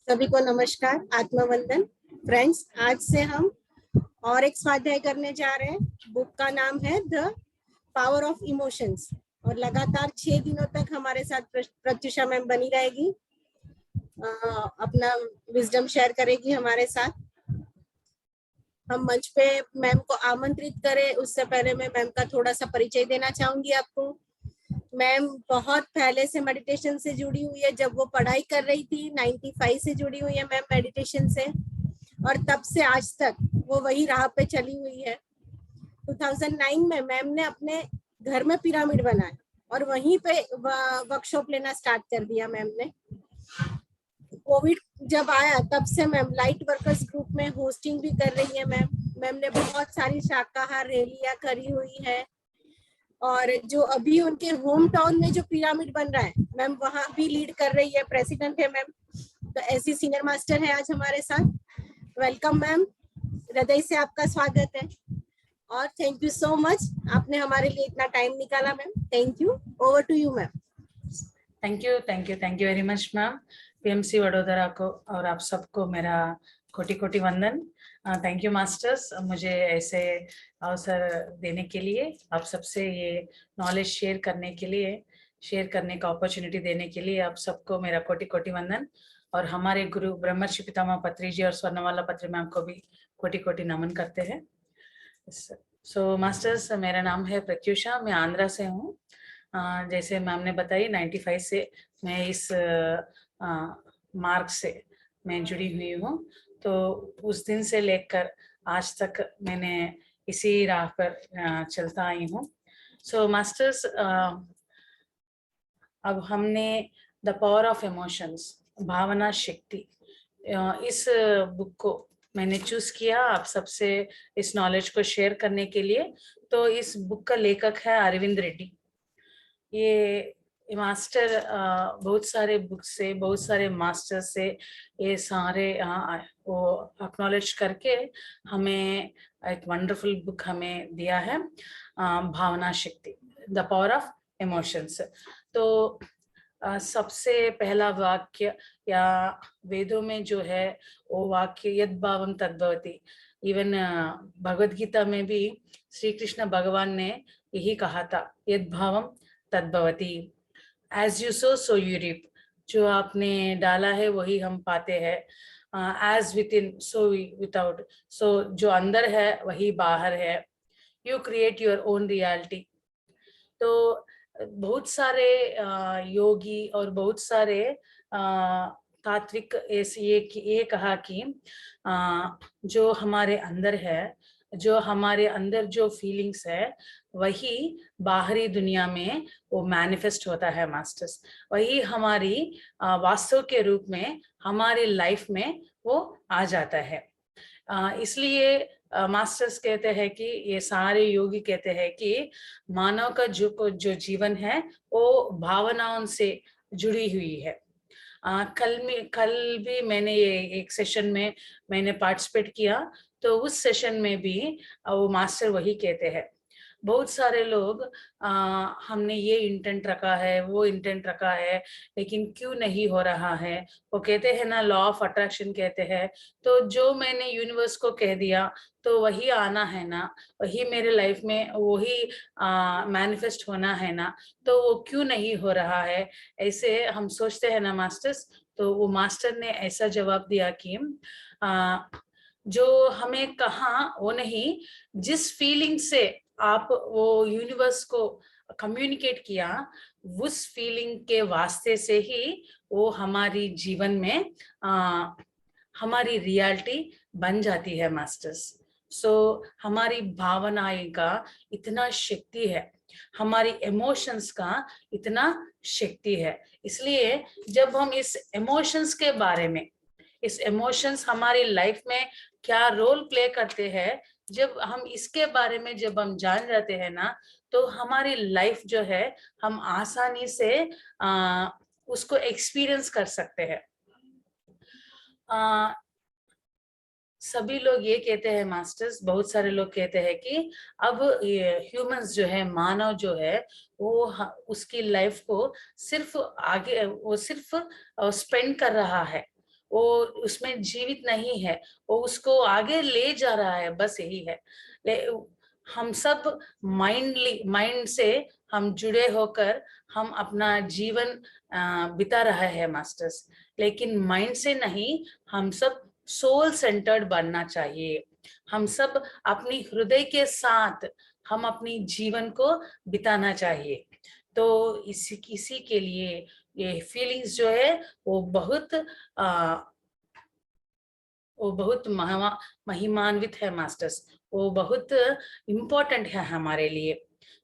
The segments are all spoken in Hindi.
सभी को नमस्कार, आत्मवंदन। फ्रेंड्स, आज से हम और एक स्वाध्याय करने जा रहे हैं। बुक का नाम है द पावर ऑफ इमोशंस और लगातार 6 दिनों तक हमारे साथ प्रत्युषा मैम बनी रहेगी। अपना विजडम शेयर करेगी हमारे साथ। हम मंच पे मैम को आमंत्रित करें उससे पहले मैं मैम का थोड़ा सा परिचय देना चाहूंगी आपको। मैम बहुत पहले से मेडिटेशन से जुड़ी हुई है। जब वो पढ़ाई कर रही थी 95 से जुड़ी हुई है मैम मेडिटेशन से, और तब से आज तक वो वही राह पे चली हुई है। 2009 में मैम ने अपने घर में पिरामिड बनाया और वहीं पे वर्कशॉप लेना स्टार्ट कर दिया मैम ने। कोविड जब आया तब से मैम लाइट वर्कर्स ग्रुप में होस्टिंग भी कर रही है मैम। मैम ने बहुत सारी शाकाहार रैलियां करी हुई है और जो अभी उनके होम टाउन में जो पिरामिड बन रहा है मैम वहां भी लीड कर रही है, प्रेसिडेंट है मैम। तो ऐसी सीनियर मास्टर है आज हमारे साथ। वेलकम मैम, हृदय से आपका स्वागत है और थैंक यू सो मच, आपने हमारे लिए इतना टाइम निकाला ma'am. Thank you. Over to you ma'am. Thank you very much ma'am. PMC Vadodara को और आप सबको मेरा कोटि कोटि वंदन। थैंक यू मास्टर्स, मुझे ऐसे अवसर देने के लिए, आप सबसे ये नॉलेज शेयर करने के लिए, शेयर करने का अपॉर्चुनिटी देने के लिए आप सबको मेरा कोटि कोटि वंदन। और हमारे गुरु ब्रह्मर्षि पितामह पत्री जी और स्वर्णमाला पत्री मैम को भी कोटि कोटि नमन करते हैं। सो मास्टर्स, मेरा नाम है प्रत्युषा, मैं आंध्रा से हूँ। जैसे मैम ने बताई 95 से मैं इस मार्ग से मैं जुड़ी हुई हूँ। तो उस दिन से लेकर आज तक मैंने इसी राह पर चलता आई हूँ। सो मास्टर्स, अब हमने द पावर ऑफ इमोशंस, भावना शक्ति, इस बुक को मैंने चूज किया आप सबसे इस नॉलेज को शेयर करने के लिए। तो इस बुक का लेखक है अरविंद रेड्डी। ये मास्टर बहुत सारे बुक से, बहुत सारे मास्टर से ये सारे वो एक्नॉलेज करके हमें एक वंडरफुल बुक हमें दिया है, भावना शक्ति, द पावर ऑफ इमोशंस। तो सबसे पहला वाक्य या वेदों में जो है वो वाक्य यद भावम तद्भवति। इवन भगवद गीता में भी श्री कृष्ण भगवान ने यही कहा था, यद भावम तद्भवति, as you sow so you reap. जो आपने डाला है वही हम पाते हैं। As within so without, सो जो अंदर है वही बाहर है। You create your own reality. तो बहुत सारे योगी और बहुत सारे तात्विक ये कहा कि जो हमारे अंदर है, जो हमारे अंदर जो फीलिंग्स है वही बाहरी दुनिया में वो मैनिफेस्ट होता है मास्टर्स। वही हमारी वास्तव के रूप में हमारी लाइफ में वो आ जाता है। इसलिए मास्टर्स कहते हैं कि ये सारे योगी कहते हैं कि मानव का जो जीवन है वो भावनाओं से जुड़ी हुई है। कल भी मैंने ये एक सेशन में मैंने पार्टिसिपेट किया, तो उस सेशन में भी वो मास्टर वही कहते हैं। बहुत सारे लोग हमने ये इंटेंट रखा है, वो इंटेंट रखा है, लेकिन क्यों नहीं हो रहा है। वो कहते हैं ना, लॉ ऑफ अट्रैक्शन कहते हैं। तो जो मैंने यूनिवर्स को कह दिया तो वही आना है ना, वही मेरे लाइफ में वही मैनिफेस्ट होना है ना, तो वो क्यों नहीं हो रहा है, ऐसे हम सोचते हैं ना मास्टर्स। तो वो मास्टर ने ऐसा जवाब दिया कि जो हमें कहा वो नहीं, जिस फीलिंग से आप वो यूनिवर्स को कम्युनिकेट किया, उस फीलिंग के वास्ते से ही वो हमारी जीवन में हमारी रियलिटी बन जाती है मास्टर्स। सो हमारी भावनाएं का इतना शक्ति है, हमारी इमोशंस का इतना शक्ति है। इसलिए जब हम इस इमोशंस के बारे में, इस इमोशंस हमारी लाइफ में क्या रोल प्ले करते हैं, जब हम इसके बारे में जब हम जान जाते हैं ना, तो हमारी लाइफ जो है हम आसानी से उसको एक्सपीरियंस कर सकते हैं। सभी लोग ये कहते हैं मास्टर्स, बहुत सारे लोग कहते हैं कि अब ये ह्यूमंस जो है, मानव जो है, वो उसकी लाइफ को सिर्फ आगे वो सिर्फ स्पेंड कर रहा है, वो उसमें जीवित नहीं है, वो उसको आगे ले जा रहा है, बस यही है। हम सब माइंड से हम जुड़े होकर हम अपना जीवन बिता रहे हैं मास्टर्स, लेकिन माइंड से नहीं, हम सब सोल सेंटर्ड बनना चाहिए। हम सब अपनी हृदय के साथ हम अपनी जीवन को बिताना चाहिए। तो इसी के लिए ये फीलिंग्स जो है वो बहुत महिमान्वित है मास्टर्स, वो बहुत इम्पोर्टेंट है हमारे लिए।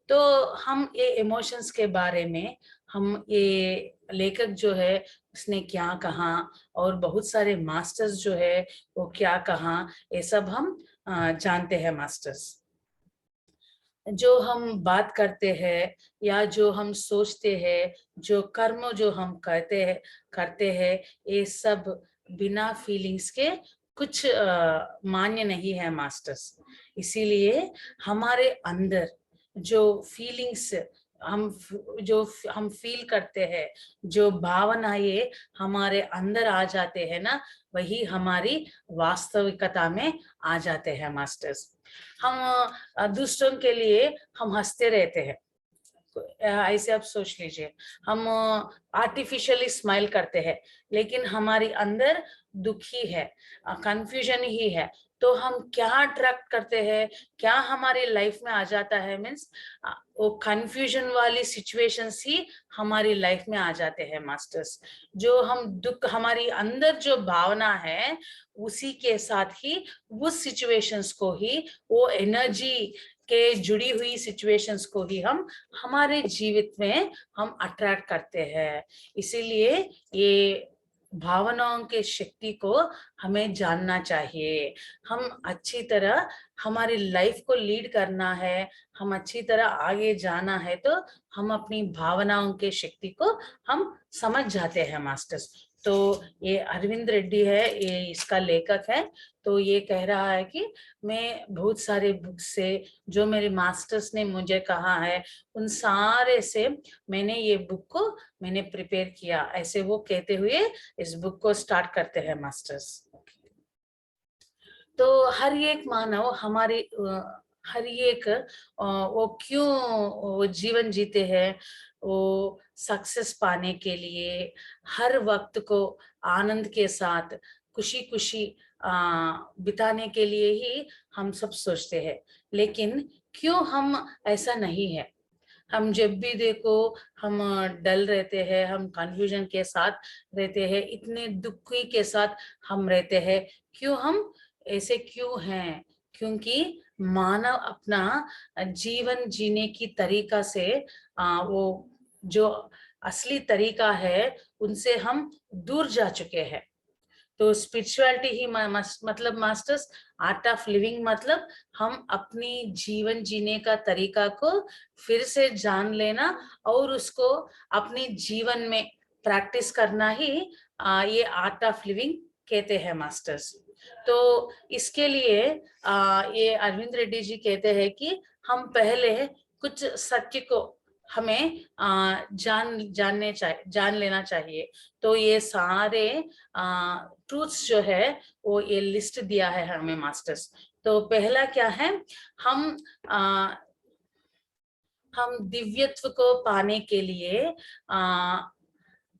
तो हम ये इमोशंस के बारे में, हम ये लेखक जो है उसने क्या कहा और बहुत सारे मास्टर्स जो है वो क्या कहा, ये सब हम जानते हैं मास्टर्स। जो हम बात करते हैं या जो हम सोचते हैं, जो कर्म जो हम करते हैं, ये सब बिना फीलिंग्स के कुछ मान्य नहीं है मास्टर्स। इसीलिए हमारे अंदर जो फीलिंग्स हम फील करते हैं, जो भावनाएं हमारे अंदर आ जाते हैं ना, वही हमारी वास्तविकता में आ जाते हैं मास्टर्स। हम दूसरों के लिए हम हंसते रहते हैं, ऐसे आप सोच लीजिए, हम आर्टिफिशियली स्माइल करते हैं, लेकिन हमारी अंदर दुखी है, कंफ्यूजन ही है। तो हम क्या अट्रैक्ट करते हैं, क्या हमारी लाइफ में आ जाता है, मीन्स वो कंफ्यूजन वाली सिचुएशंस ही हमारी लाइफ में आ जाते हैं मास्टर्स। जो हम दुख, हमारी अंदर जो भावना है, उसी के साथ ही उस सिचुएशंस को ही, वो एनर्जी के जुड़ी हुई सिचुएशंस को ही हम हमारे जीवित में हम अट्रैक्ट करते हैं। इसीलिए ये भावनाओं के शक्ति को हमें जानना चाहिए। हम अच्छी तरह हमारी लाइफ को लीड करना है, हम अच्छी तरह आगे जाना है, तो हम अपनी भावनाओं के शक्ति को हम समझ जाते हैं मास्टर्स। तो ये अरविंद रेड्डी है, ये इसका लेखक है। तो ये कह रहा है कि मैं बहुत सारे बुक से, जो मेरे मास्टर्स ने मुझे कहा है, उन सारे से मैंने ये बुक को मैंने प्रिपेयर किया, ऐसे वो कहते हुए इस बुक को स्टार्ट करते हैं मास्टर्स। तो हर एक मानव हमारे हर एक वो क्यों वो जीवन जीते हैं, वो सक्सेस पाने के लिए, हर वक्त को आनंद के साथ खुशी खुशी बिताने के लिए ही हम सब सोचते हैं। लेकिन क्यों हम ऐसा नहीं है, हम जब भी देखो हम डल रहते हैं, हम कंफ्यूजन के साथ रहते हैं, इतने दुखी के साथ हम रहते हैं। क्यों हम ऐसे क्यों हैं? क्योंकि मानव अपना जीवन जीने की तरीका से वो जो असली तरीका है उनसे हम दूर जा चुके हैं। तो स्पिरिचुअलिटी ही मतलब मास्टर्स, आर्ट ऑफ लिविंग मतलब हम अपनी जीवन जीने का तरीका को फिर से जान लेना और उसको अपने जीवन में प्रैक्टिस करना ही ये आर्ट ऑफ लिविंग कहते हैं मास्टर्स। तो इसके लिए ये अरविंद रेड्डी जी कहते हैं कि हम पहले कुछ सत्य को हमें जान लेना चाहिए। तो ये सारे ट्रूथ्स जो है वो ये लिस्ट दिया है हमें मास्टर्स। तो पहला क्या है, हम दिव्यत्व को पाने के लिए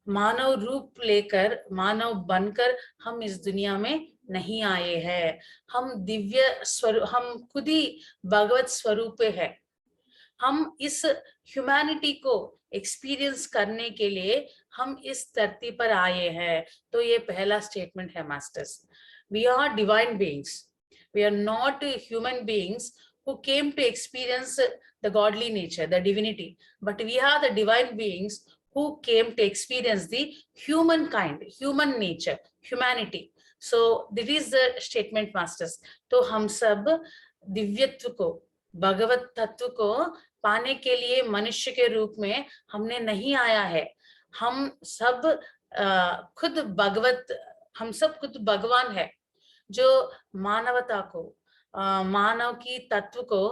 मानव रूप लेकर, मानव बनकर हम इस दुनिया में नहीं आए हैं। हम दिव्य स्वरूप, हम खुद ही भगवत स्वरूप है। हम इस ह्यूमैनिटी को एक्सपीरियंस करने के लिए हम इस धरती पर आए हैं। तो ये पहला स्टेटमेंट है masters. We are divine beings, we are not human beings who came to experience the godly nature, the divinity, but we are the divine beings who came to experience the humankind, human nature, humanity. So this is the statement masters. तो हम सब दिव्यत्व को, भगवत तत्व को पाने के लिए मनुष्य के रूप में हमने नहीं आया है। हम सब खुद भगवत, हम सब खुद भगवान है, जो मानवता को, मानव की तत्व को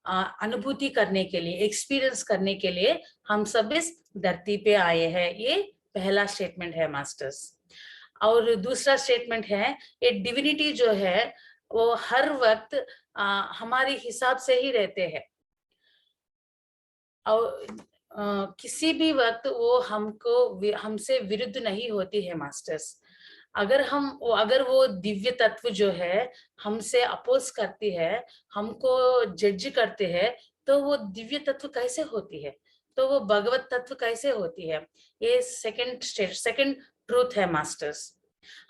अनुभूति करने के लिए, एक्सपीरियंस करने के लिए हम सब इस धरती पे आए हैं। ये पहला स्टेटमेंट है मास्टर्स। और दूसरा स्टेटमेंट है, ये डिविनिटी जो है वो हर वक्त हमारे हिसाब से ही रहते हैं, और किसी भी वक्त वो हमसे विरुद्ध नहीं होती है मास्टर्स। अगर वो दिव्य तत्व जो है हमसे अपोज करती है, हमको जज करते हैं, तो वो दिव्य तत्व कैसे होती है, तो वो भगवत तत्व कैसे होती है? ये सेकंड ट्रूथ है मास्टर्स।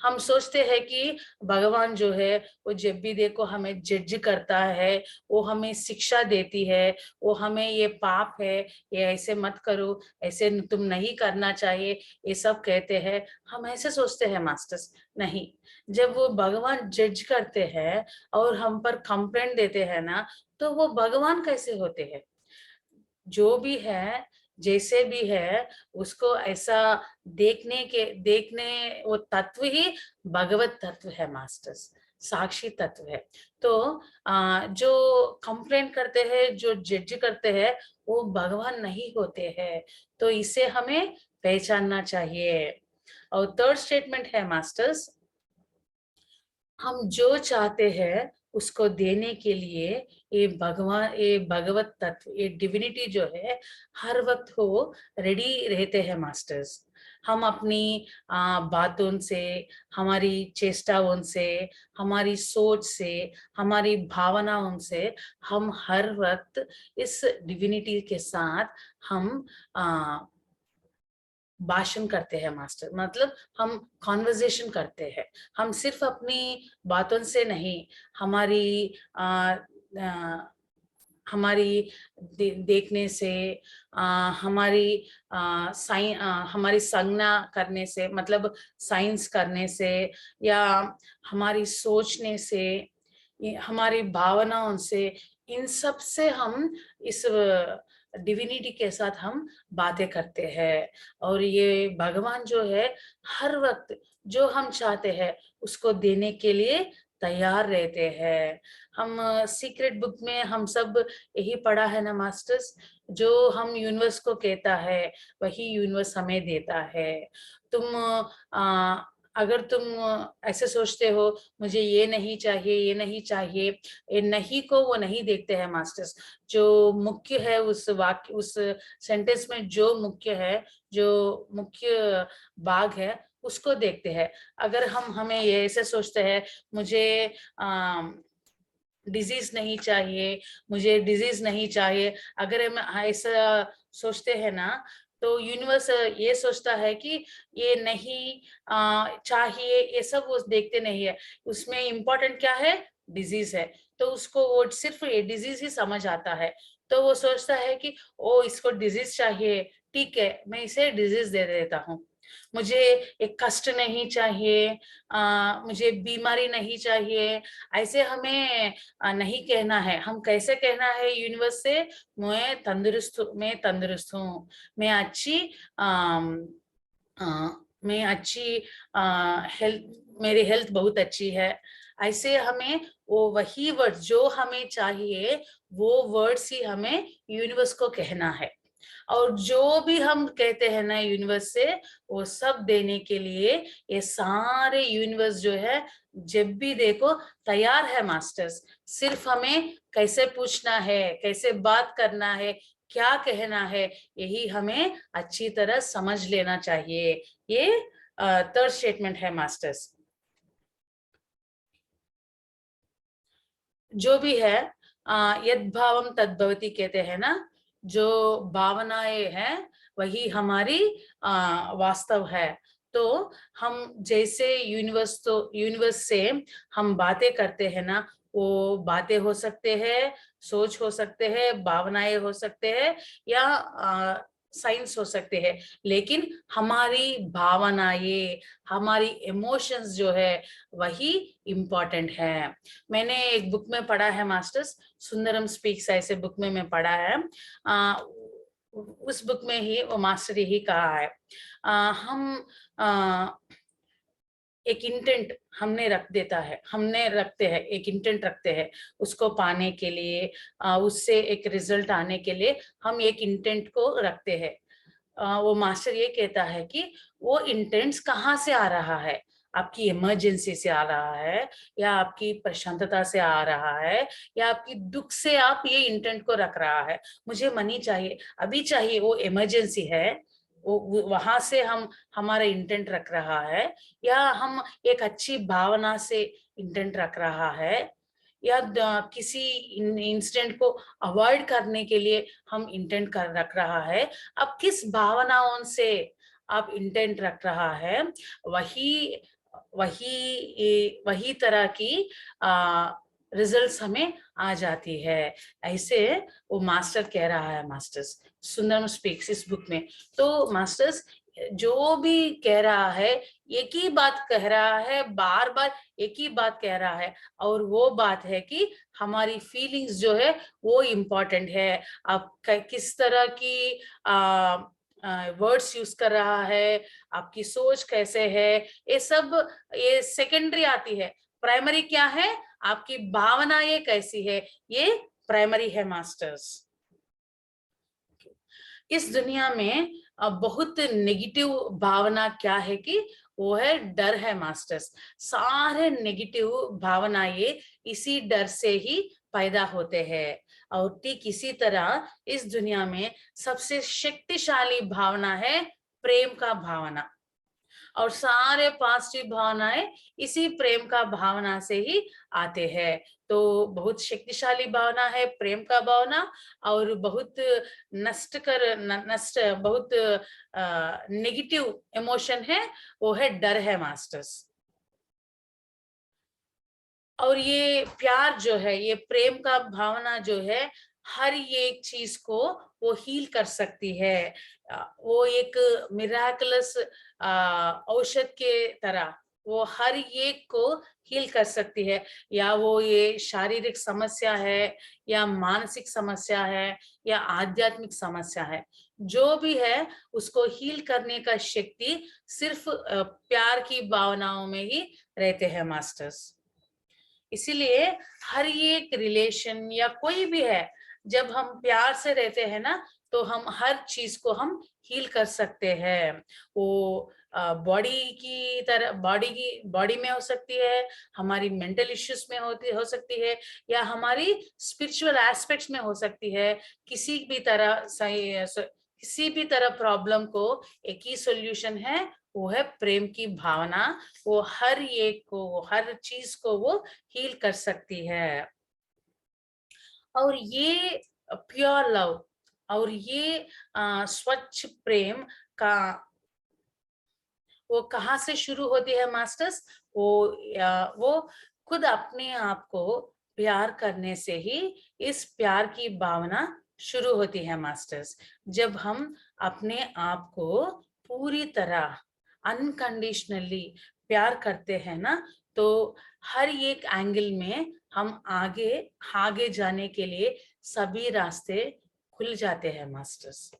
हम सोचते हैं कि भगवान जो है वो जब भी देखो हमें जज करता है, वो हमें शिक्षा देती है, वो हमें ये पाप है, ये ऐसे मत करो, ऐसे तुम नहीं करना चाहिए, ये सब कहते हैं। हम ऐसे सोचते हैं मास्टर्स। नहीं, जब वो भगवान जज करते हैं और हम पर कंप्लेंट देते हैं ना, तो वो भगवान कैसे होते हैं? जो भी है, जैसे भी है, उसको ऐसा देखने वो तत्व ही भगवत तत्व है मास्टर्स, साक्षी तत्व है। तो जो कंप्लेंट करते हैं, जो जज करते हैं, वो भगवान नहीं होते हैं। तो इसे हमें पहचानना चाहिए। और थर्ड स्टेटमेंट है मास्टर्स, हम जो चाहते हैं उसको देने के लिए ये भगवत तत्व, ये डिविनिटी जो है, हर वक्त वो रेडी रहते हैं मास्टर्स। हम अपनी बातों से, हमारी चेष्टाओं से, हमारी सोच से, हमारी भावनाओं से हम हर वक्त इस डिविनिटी के साथ हम भाषण करते हैं मास्टर, मतलब हम कॉन्वर्जेशन करते हैं। हम सिर्फ अपनी बातों से नहीं, हमारी आ, आ, हमारी देखने से, हमारी संज्ञा करने से, मतलब साइंस करने से, या हमारी सोचने से, हमारी भावनाओं से, इन सब से हम इस डिविनिटी के साथ हम बातें करते हैं। और ये भगवान जो है हर वक्त जो हम चाहते हैं उसको देने के लिए तैयार रहते हैं। हम सीक्रेट बुक में हम सब यही पढ़ा है ना मास्टर्स, जो हम यूनिवर्स को कहता है वही यूनिवर्स हमें देता है। तुम अगर तुम ऐसे सोचते हो मुझे ये नहीं चाहिए, ये नहीं चाहिए, ये नहीं को वो नहीं देखते हैं मास्टर्स। जो मुख्य है उस वाक्य, उस सेंटेंस में जो मुख्य है, जो मुख्य भाग है, उसको देखते हैं। अगर हमें ये ऐसे सोचते हैं मुझे डिजीज नहीं चाहिए, मुझे डिजीज नहीं चाहिए, अगर हम ऐसा सोचते हैं ना, तो यूनिवर्स ये सोचता है कि ये नहीं चाहिए, ये सब वो देखते नहीं है। उसमें इम्पोर्टेंट क्या है? डिजीज है। तो उसको वो सिर्फ ये डिजीज ही समझ आता है। तो वो सोचता है कि ओ इसको डिजीज चाहिए, ठीक है मैं इसे डिजीज दे देता हूँ। मुझे एक कष्ट नहीं चाहिए, मुझे बीमारी नहीं चाहिए, ऐसे हमें नहीं कहना है। हम कैसे कहना है यूनिवर्स से? मैं तंदुरुस्त हूँ, मैं अच्छी मैं अच्छी हेल्थ, मेरी हेल्थ बहुत अच्छी है। ऐसे हमें वो वही वर्ड जो हमें चाहिए, वो वर्ड्स ही हमें यूनिवर्स को कहना है। और जो भी हम कहते हैं ना यूनिवर्स से, वो सब देने के लिए ये सारे यूनिवर्स जो है जब भी देखो तैयार है मास्टर्स। सिर्फ हमें कैसे पूछना है, कैसे बात करना है, क्या कहना है, यही हमें अच्छी तरह समझ लेना चाहिए। ये थर्ड स्टेटमेंट है मास्टर्स। जो भी है यद भावम तद्भवती कहते हैं ना, जो भावनाएं हैं वही हमारी वास्तव है। तो हम जैसे यूनिवर्स से हम बातें करते हैं ना, वो बातें हो सकते हैं, सोच हो सकते हैं, भावनाएं हो सकते हैं, या साइंस हो सकते हैं। लेकिन हमारी भावनाएं, हमारी इमोशंस जो है वही इम्पोर्टेंट है। मैंने एक बुक में पढ़ा है मास्टर्स, सुंदरम स्पीक्स, ऐसे बुक में मैं पढ़ा है। उस बुक में ही वो मास्टर यही कहा है, हम एक इंटेंट हमने रखते हैं, एक इंटेंट रखते हैं उसको पाने के लिए, उससे एक रिजल्ट आने के लिए हम एक इंटेंट को रखते हैं। वो मास्टर ये कहता है कि वो इंटेंट्स कहाँ से आ रहा है? आपकी इमरजेंसी से आ रहा है, या आपकी प्रशांतता से आ रहा है, या आपकी दुख से आप ये इंटेंट को रख रहा है, मुझे मनी चाहिए, अभी चाहिए, वो इमरजेंसी है, वो वहां से हम हमारा इंटेंट रख रहा है, या हम एक अच्छी भावना से इंटेंट रख रहा है, या किसी इंसिडेंट को अवॉइड करने के लिए हम इंटेंट कर रख रहा है। अब किस भावनाओं से आप इंटेंट रख रहा है, वही वही तरह की रिजल्ट्स हमें आ जाती है। ऐसे वो मास्टर कह रहा है, मास्टर्स सुंदरम स्पीक्स इस बुक में। तो मास्टर्स जो भी कह रहा है, एक ही बात कह रहा है, बार बार एक ही बात कह रहा है, और वो बात है कि हमारी फीलिंग्स जो है वो इम्पोर्टेंट है। आप किस तरह की वर्ड्स यूज कर रहा है, आपकी सोच कैसे है, ये सब ये सेकेंडरी आती है। प्राइमरी क्या है, आपकी भावना ये कैसी है, ये प्राइमरी है मास्टर्स। इस दुनिया में बहुत नेगेटिव भावना क्या है कि वो है डर है मास्टर्स। सारे नेगेटिव भावना ये इसी डर से ही पैदा होते हैं। और ठीक इसी तरह इस दुनिया में सबसे शक्तिशाली भावना है प्रेम का भावना, और सारे पॉजिटिव भावनाएं इसी प्रेम का भावना से ही आते हैं। तो बहुत शक्तिशाली भावना है प्रेम का भावना, और बहुत नष्ट बहुत नेगेटिव इमोशन है, वो है डर है मास्टर्स। और ये प्यार जो है, ये प्रेम का भावना जो है, हर एक चीज को वो हील कर सकती है। वो एक मिराकुलस औषध के तरह वो हर एक को हील कर सकती है। या वो ये शारीरिक समस्या है, या मानसिक समस्या है, या आध्यात्मिक समस्या है, जो भी है उसको हील करने का शक्ति सिर्फ प्यार की भावनाओं में ही रहते हैं मास्टर्स। इसीलिए हर एक रिलेशन या कोई भी है, जब हम प्यार से रहते हैं ना, तो हम हर चीज को हम हील कर सकते हैं। वो बॉडी की तरह बॉडी में हो सकती है, हमारी मेंटल इश्यूज में हो सकती है, या हमारी स्पिरिचुअल एस्पेक्ट्स में हो सकती है। किसी भी तरह प्रॉब्लम को एक ही सॉल्यूशन है, वो है प्रेम की भावना। वो हर एक को, हर चीज को वो हील कर सकती है। और ये प्योर लव, और ये स्वच्छ प्रेम का वो कहाँ से शुरू होती है मास्टर्स? वो खुद अपने आप को प्यार करने से ही इस प्यार की भावना शुरू होती है मास्टर्स। जब हम अपने आप को पूरी तरह अनकंडीशनली प्यार करते हैं ना, तो हर एक एंगल में हम आगे आगे जाने के लिए सभी रास्ते खुल जाते हैं मास्टर्स।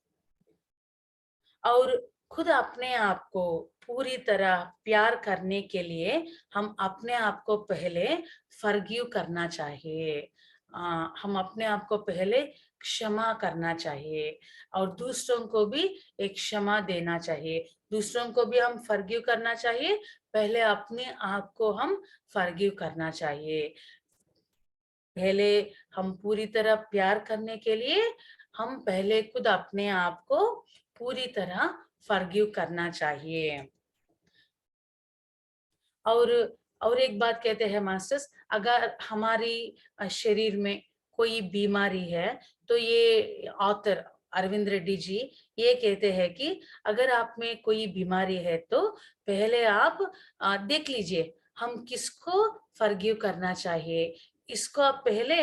और खुद अपने आप को पूरी तरह प्यार करने के लिए हम अपने आप को पहले फॉरगिव करना चाहिए। हम अपने आप को पहले क्षमा करना चाहिए, और दूसरों को भी एक क्षमा देना चाहिए। दूसरों को भी हम फॉरगिव करना चाहिए, पहले अपने आप को हम फॉरगिव करना चाहिए। पहले हम पूरी तरह प्यार करने के लिए हम पहले खुद अपने आप को पूरी तरह फॉरगिव करना चाहिए। और और एक बात कहते हैं मास्टर्स, अगर हमारी शरीर में कोई बीमारी है, तो ये ऑथर अरविंद रेड्डी जी ये कहते हैं कि अगर आप में कोई बीमारी है, तो पहले आप देख लीजिए हम किसको फॉरगिव करना चाहिए। इसको आप पहले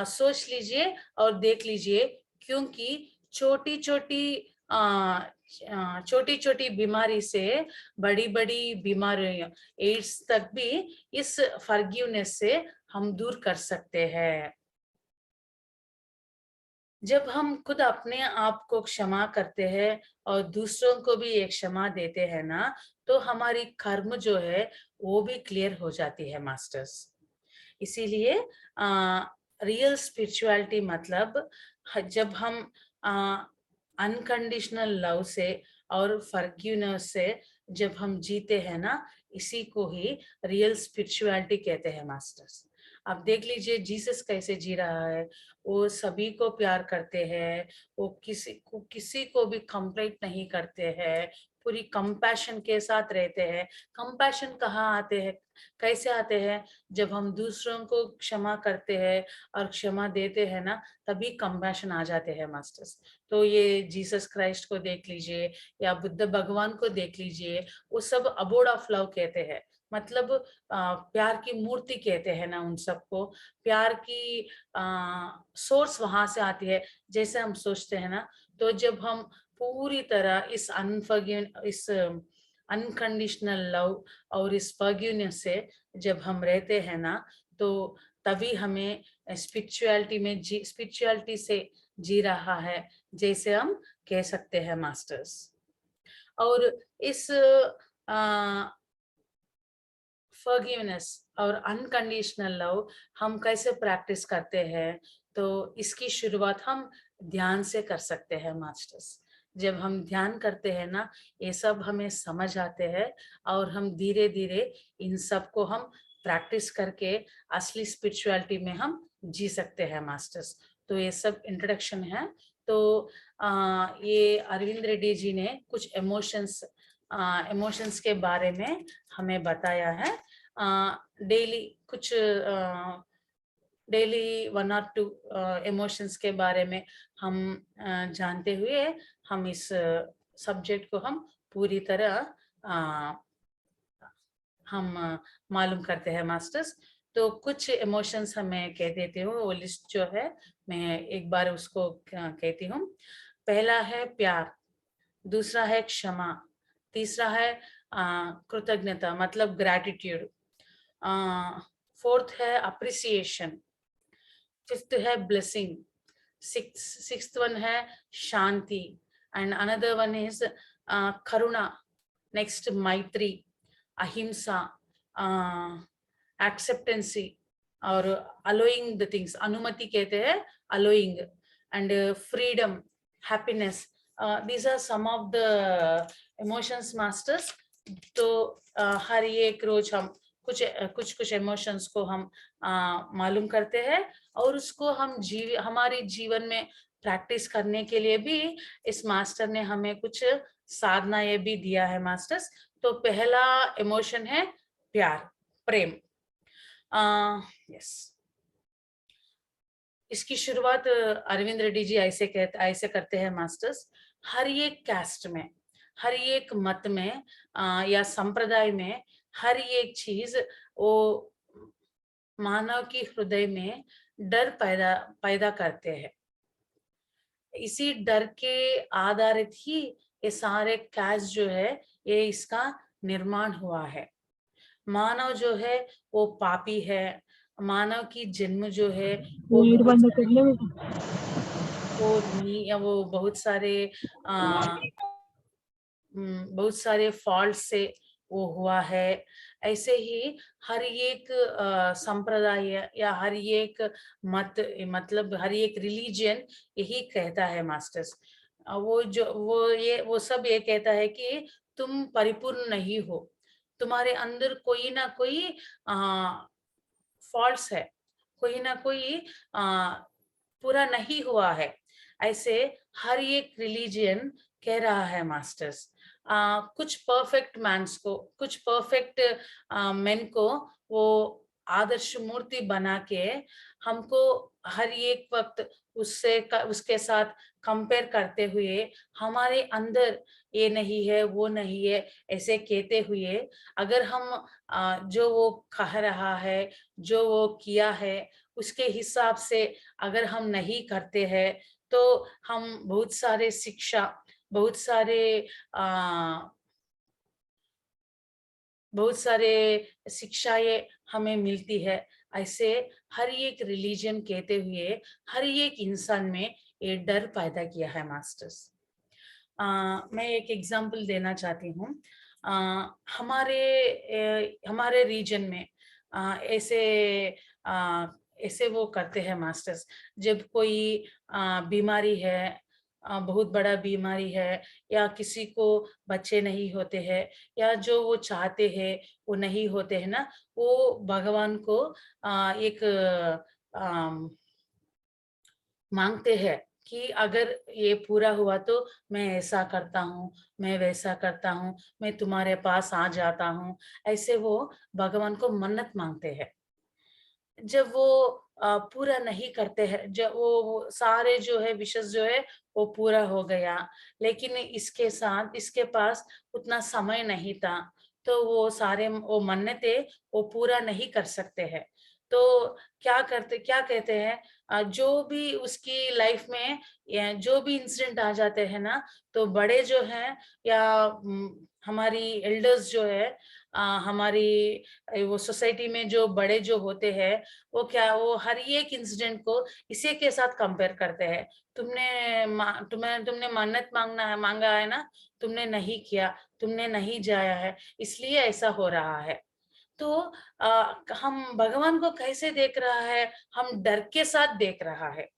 सोच लीजिए और देख लीजिए, क्योंकि छोटी छोटी छोटी छोटी बीमारी से बड़ी बड़ी बीमारियां, एड्स तक भी इस फॉरगिवनेस से हम दूर कर सकते हैं। जब हम खुद अपने आप को क्षमा करते हैं और दूसरों को भी एक क्षमा देते हैं ना, तो हमारी कर्म जो है वो भी क्लियर हो जाती है मास्टर्स। इसीलिए रियल स्पिरिचुअलिटी मतलब जब हम अनकंडीशनल लव से और फॉरगिवनेस से जब हम जीते हैं ना, इसी को ही रियल स्पिरिचुअलिटी कहते हैं मास्टर्स। आप देख लीजिए जीसस कैसे जी रहा है, वो सभी को प्यार करते हैं, वो किसी को भी कंप्लेंट नहीं करते हैं, पूरी कंपैशन के साथ रहते हैं। कंपैशन कहाँ आते हैं, कैसे आते हैं? जब हम दूसरों को क्षमा करते हैं और क्षमा देते हैं ना, तभी कंपैशन आ जाते हैं मास्टर्स। तो ये जीसस क्राइस्ट को देख लीजिए या बुद्ध भगवान को देख लीजिए, वो सब अबोर्ड ऑफ लव कहते हैं, मतलब प्यार की मूर्ति कहते हैं ना उन सबको। प्यार की सोर्स वहां से आती है, जैसे हम सोचते हैं ना। तो जब हम पूरी तरह इस अनकंडीशनल लव और इस फॉरगिवनेस से जब हम रहते हैं ना, तो तभी हमें स्पिरिचुअलिटी से जी रहा है, जैसे हम कह सकते हैं मास्टर्स। और इस फॉरगिवनेस और अनकंडीशनल लव हम कैसे प्रैक्टिस करते हैं? तो इसकी शुरुआत हम ध्यान से कर सकते हैं मास्टर्स। जब हम ध्यान करते हैं ना, ये सब हमें समझ आते हैं और हम धीरे धीरे इन सब को हम प्रैक्टिस करके असली स्पिरिचुअलिटी में हम जी सकते हैं मास्टर्स। तो ये सब इंट्रोडक्शन है। तो ये अरविंद रेड्डी जी ने कुछ इमोशंस के बारे में हमें बताया है। डेली कुछ डेली 1 और 2 इमोशंस के बारे में हम जानते हुए हम इस सब्जेक्ट को हम पूरी तरह हम मालूम करते हैं मास्टर्स। तो कुछ इमोशंस हमें कह देती हूँ, वो लिस्ट जो है मैं एक बार उसको कहती हूँ। पहला है प्यार, दूसरा है क्षमा, तीसरा है कृतज्ञता मतलब ग्रैटिट्यूड, फोर्थ है अप्रिसिएशन, फिफ्थ है ब्लेसिंग, सिक्स्थ वन है शांति, एंड अनदर वन इज करुणा, नेक्स्ट मैत्री, अहिंसा, एक्सेप्टेंसी और अलोइंग द थिंग्स, अनुमति कहते हैं allowing, and freedom, happiness. these are some of the emotions masters। तो हर एक रोज हम कुछ इमोशंस को हम मालूम करते हैं और उसको हम हमारे जीवन में प्रैक्टिस करने के लिए भी इस मास्टर ने हमें कुछ साधना ये भी दिया है मास्टर्स। तो पहला इमोशन है प्यार, प्रेम। यस, इसकी शुरुआत अरविंद रेड्डी जी ऐसे करते हैं मास्टर्स। हर एक कास्ट में, हर एक मत में या संप्रदाय में हर एक चीज वो मानव की हृदय में डर पैदा करते हैं। इसी डर के आधारित ही ये सारे कास्ट जो है ये इसका निर्माण हुआ है। मानव जो है वो पापी है, मानव की जन्म जो है वो बहुत सारे फॉल्ट से वो हुआ है। ऐसे ही हर एक संप्रदाय या हर एक मत, मतलब हर एक रिलीजन यही कहता है मास्टर्स। वो सब ये कहता है कि तुम परिपूर्ण नहीं हो, तुम्हारे अंदर कोई ना कोई फॉल्ट्स है, कोई ना कोई पूरा नहीं हुआ है। ऐसे हर एक रिलीजन कह रहा है मास्टर्स। कुछ परफेक्ट मैन्स को, कुछ परफेक्ट मेन को वो आदर्श मूर्ति बना के हमको हर एक वक्त उसके साथ कंपेयर करते हुए हमारे अंदर ये नहीं है वो नहीं है ऐसे कहते हुए, अगर हम जो वो कह रहा है, जो वो किया है उसके हिसाब से अगर हम नहीं करते हैं तो हम बहुत सारे शिक्षा, बहुत सारे शिक्षाएं हमें मिलती है। ऐसे हर एक रिलीजन कहते हुए हर एक इंसान में ये डर पैदा किया है मास्टर्स। मैं एक एग्जांपल देना चाहती हूँ। हमारे रीजन में ऐसे वो करते हैं मास्टर्स। जब कोई बीमारी है बहुत बड़ा बीमारी है, या किसी को बच्चे नहीं होते हैं, या जो वो चाहते हैं वो नहीं होते हैं ना, वो भगवान को एक मांगते हैं कि अगर ये पूरा हुआ तो मैं ऐसा करता हूँ, मैं वैसा करता हूँ, मैं तुम्हारे पास आ जाता हूँ। ऐसे वो भगवान को मन्नत मांगते हैं। जब वो पूरा नहीं करते हैं, जब वो सारे जो है विशेष जो है वो पूरा हो गया, लेकिन इसके साथ इसके पास उतना समय नहीं था, तो वो सारे वो मन्नतें वो पूरा नहीं कर सकते हैं। तो क्या कहते हैं, जो भी उसकी लाइफ में या जो भी इंसिडेंट आ जाते हैं ना, तो बड़े जो हैं या हमारी एल्डर्स जो है, हमारी वो सोसाइटी में जो बड़े जो होते हैं, वो हर एक इंसिडेंट को इसी के साथ कंपेयर करते हैं। तुमने मन्नत मांगा है ना, तुमने नहीं किया, तुमने नहीं जाया है, इसलिए ऐसा हो रहा है। तो हम भगवान को कैसे देख रहा है, हम डर के साथ देख रहा है।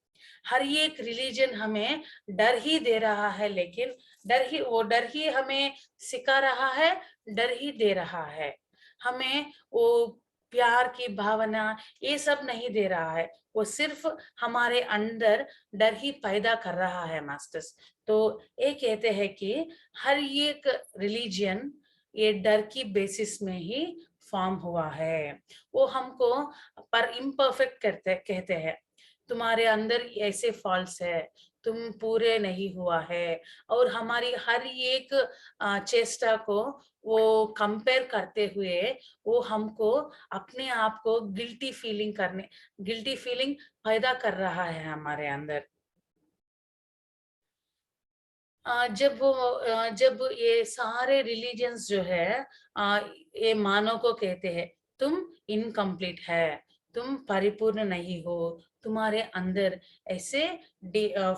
हर एक रिलीजन हमें डर ही दे रहा है, लेकिन डर ही हमें सिखा रहा है, डर ही दे रहा है। हमें वो प्यार की भावना ये सब नहीं दे रहा है, वो सिर्फ हमारे अंदर डर ही पैदा कर रहा है मास्टर्स। तो ये कहते हैं कि हर एक रिलीजन ये डर की बेसिस में ही फॉर्म हुआ है। वो हमको पर इम्परफेक्ट कहते हैं, तुम्हारे अंदर ऐसे फॉल्स है, तुम पूरे नहीं हुआ है, और हमारी हर एक चेष्टा को वो कंपेयर करते हुए वो हमको अपने आप को गिल्टी फीलिंग पैदा कर रहा है हमारे अंदर। जब ये सारे रिलीजन्स जो है अ, ये मानव को कहते हैं, तुम इनकम्प्लीट है, तुम परिपूर्ण नहीं हो, तुम्हारे अंदर ऐसे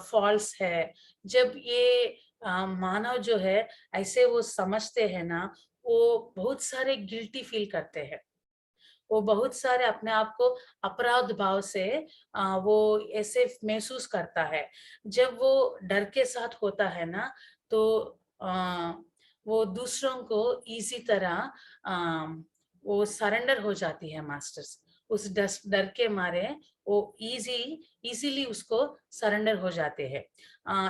फॉल्स है। जब ये मानव जो है ऐसे वो समझते हैं ना, वो बहुत सारे गिल्टी फील करते हैं, वो बहुत सारे अपने आप को अपराध भाव से वो ऐसे महसूस करता है। जब वो डर के साथ होता है ना, तो आ, वो दूसरों को इसी तरह आ, वो सरेंडर हो जाती है मास्टर्स। उस डर के मारे वो इजीली उसको सरेंडर हो जाते हैं।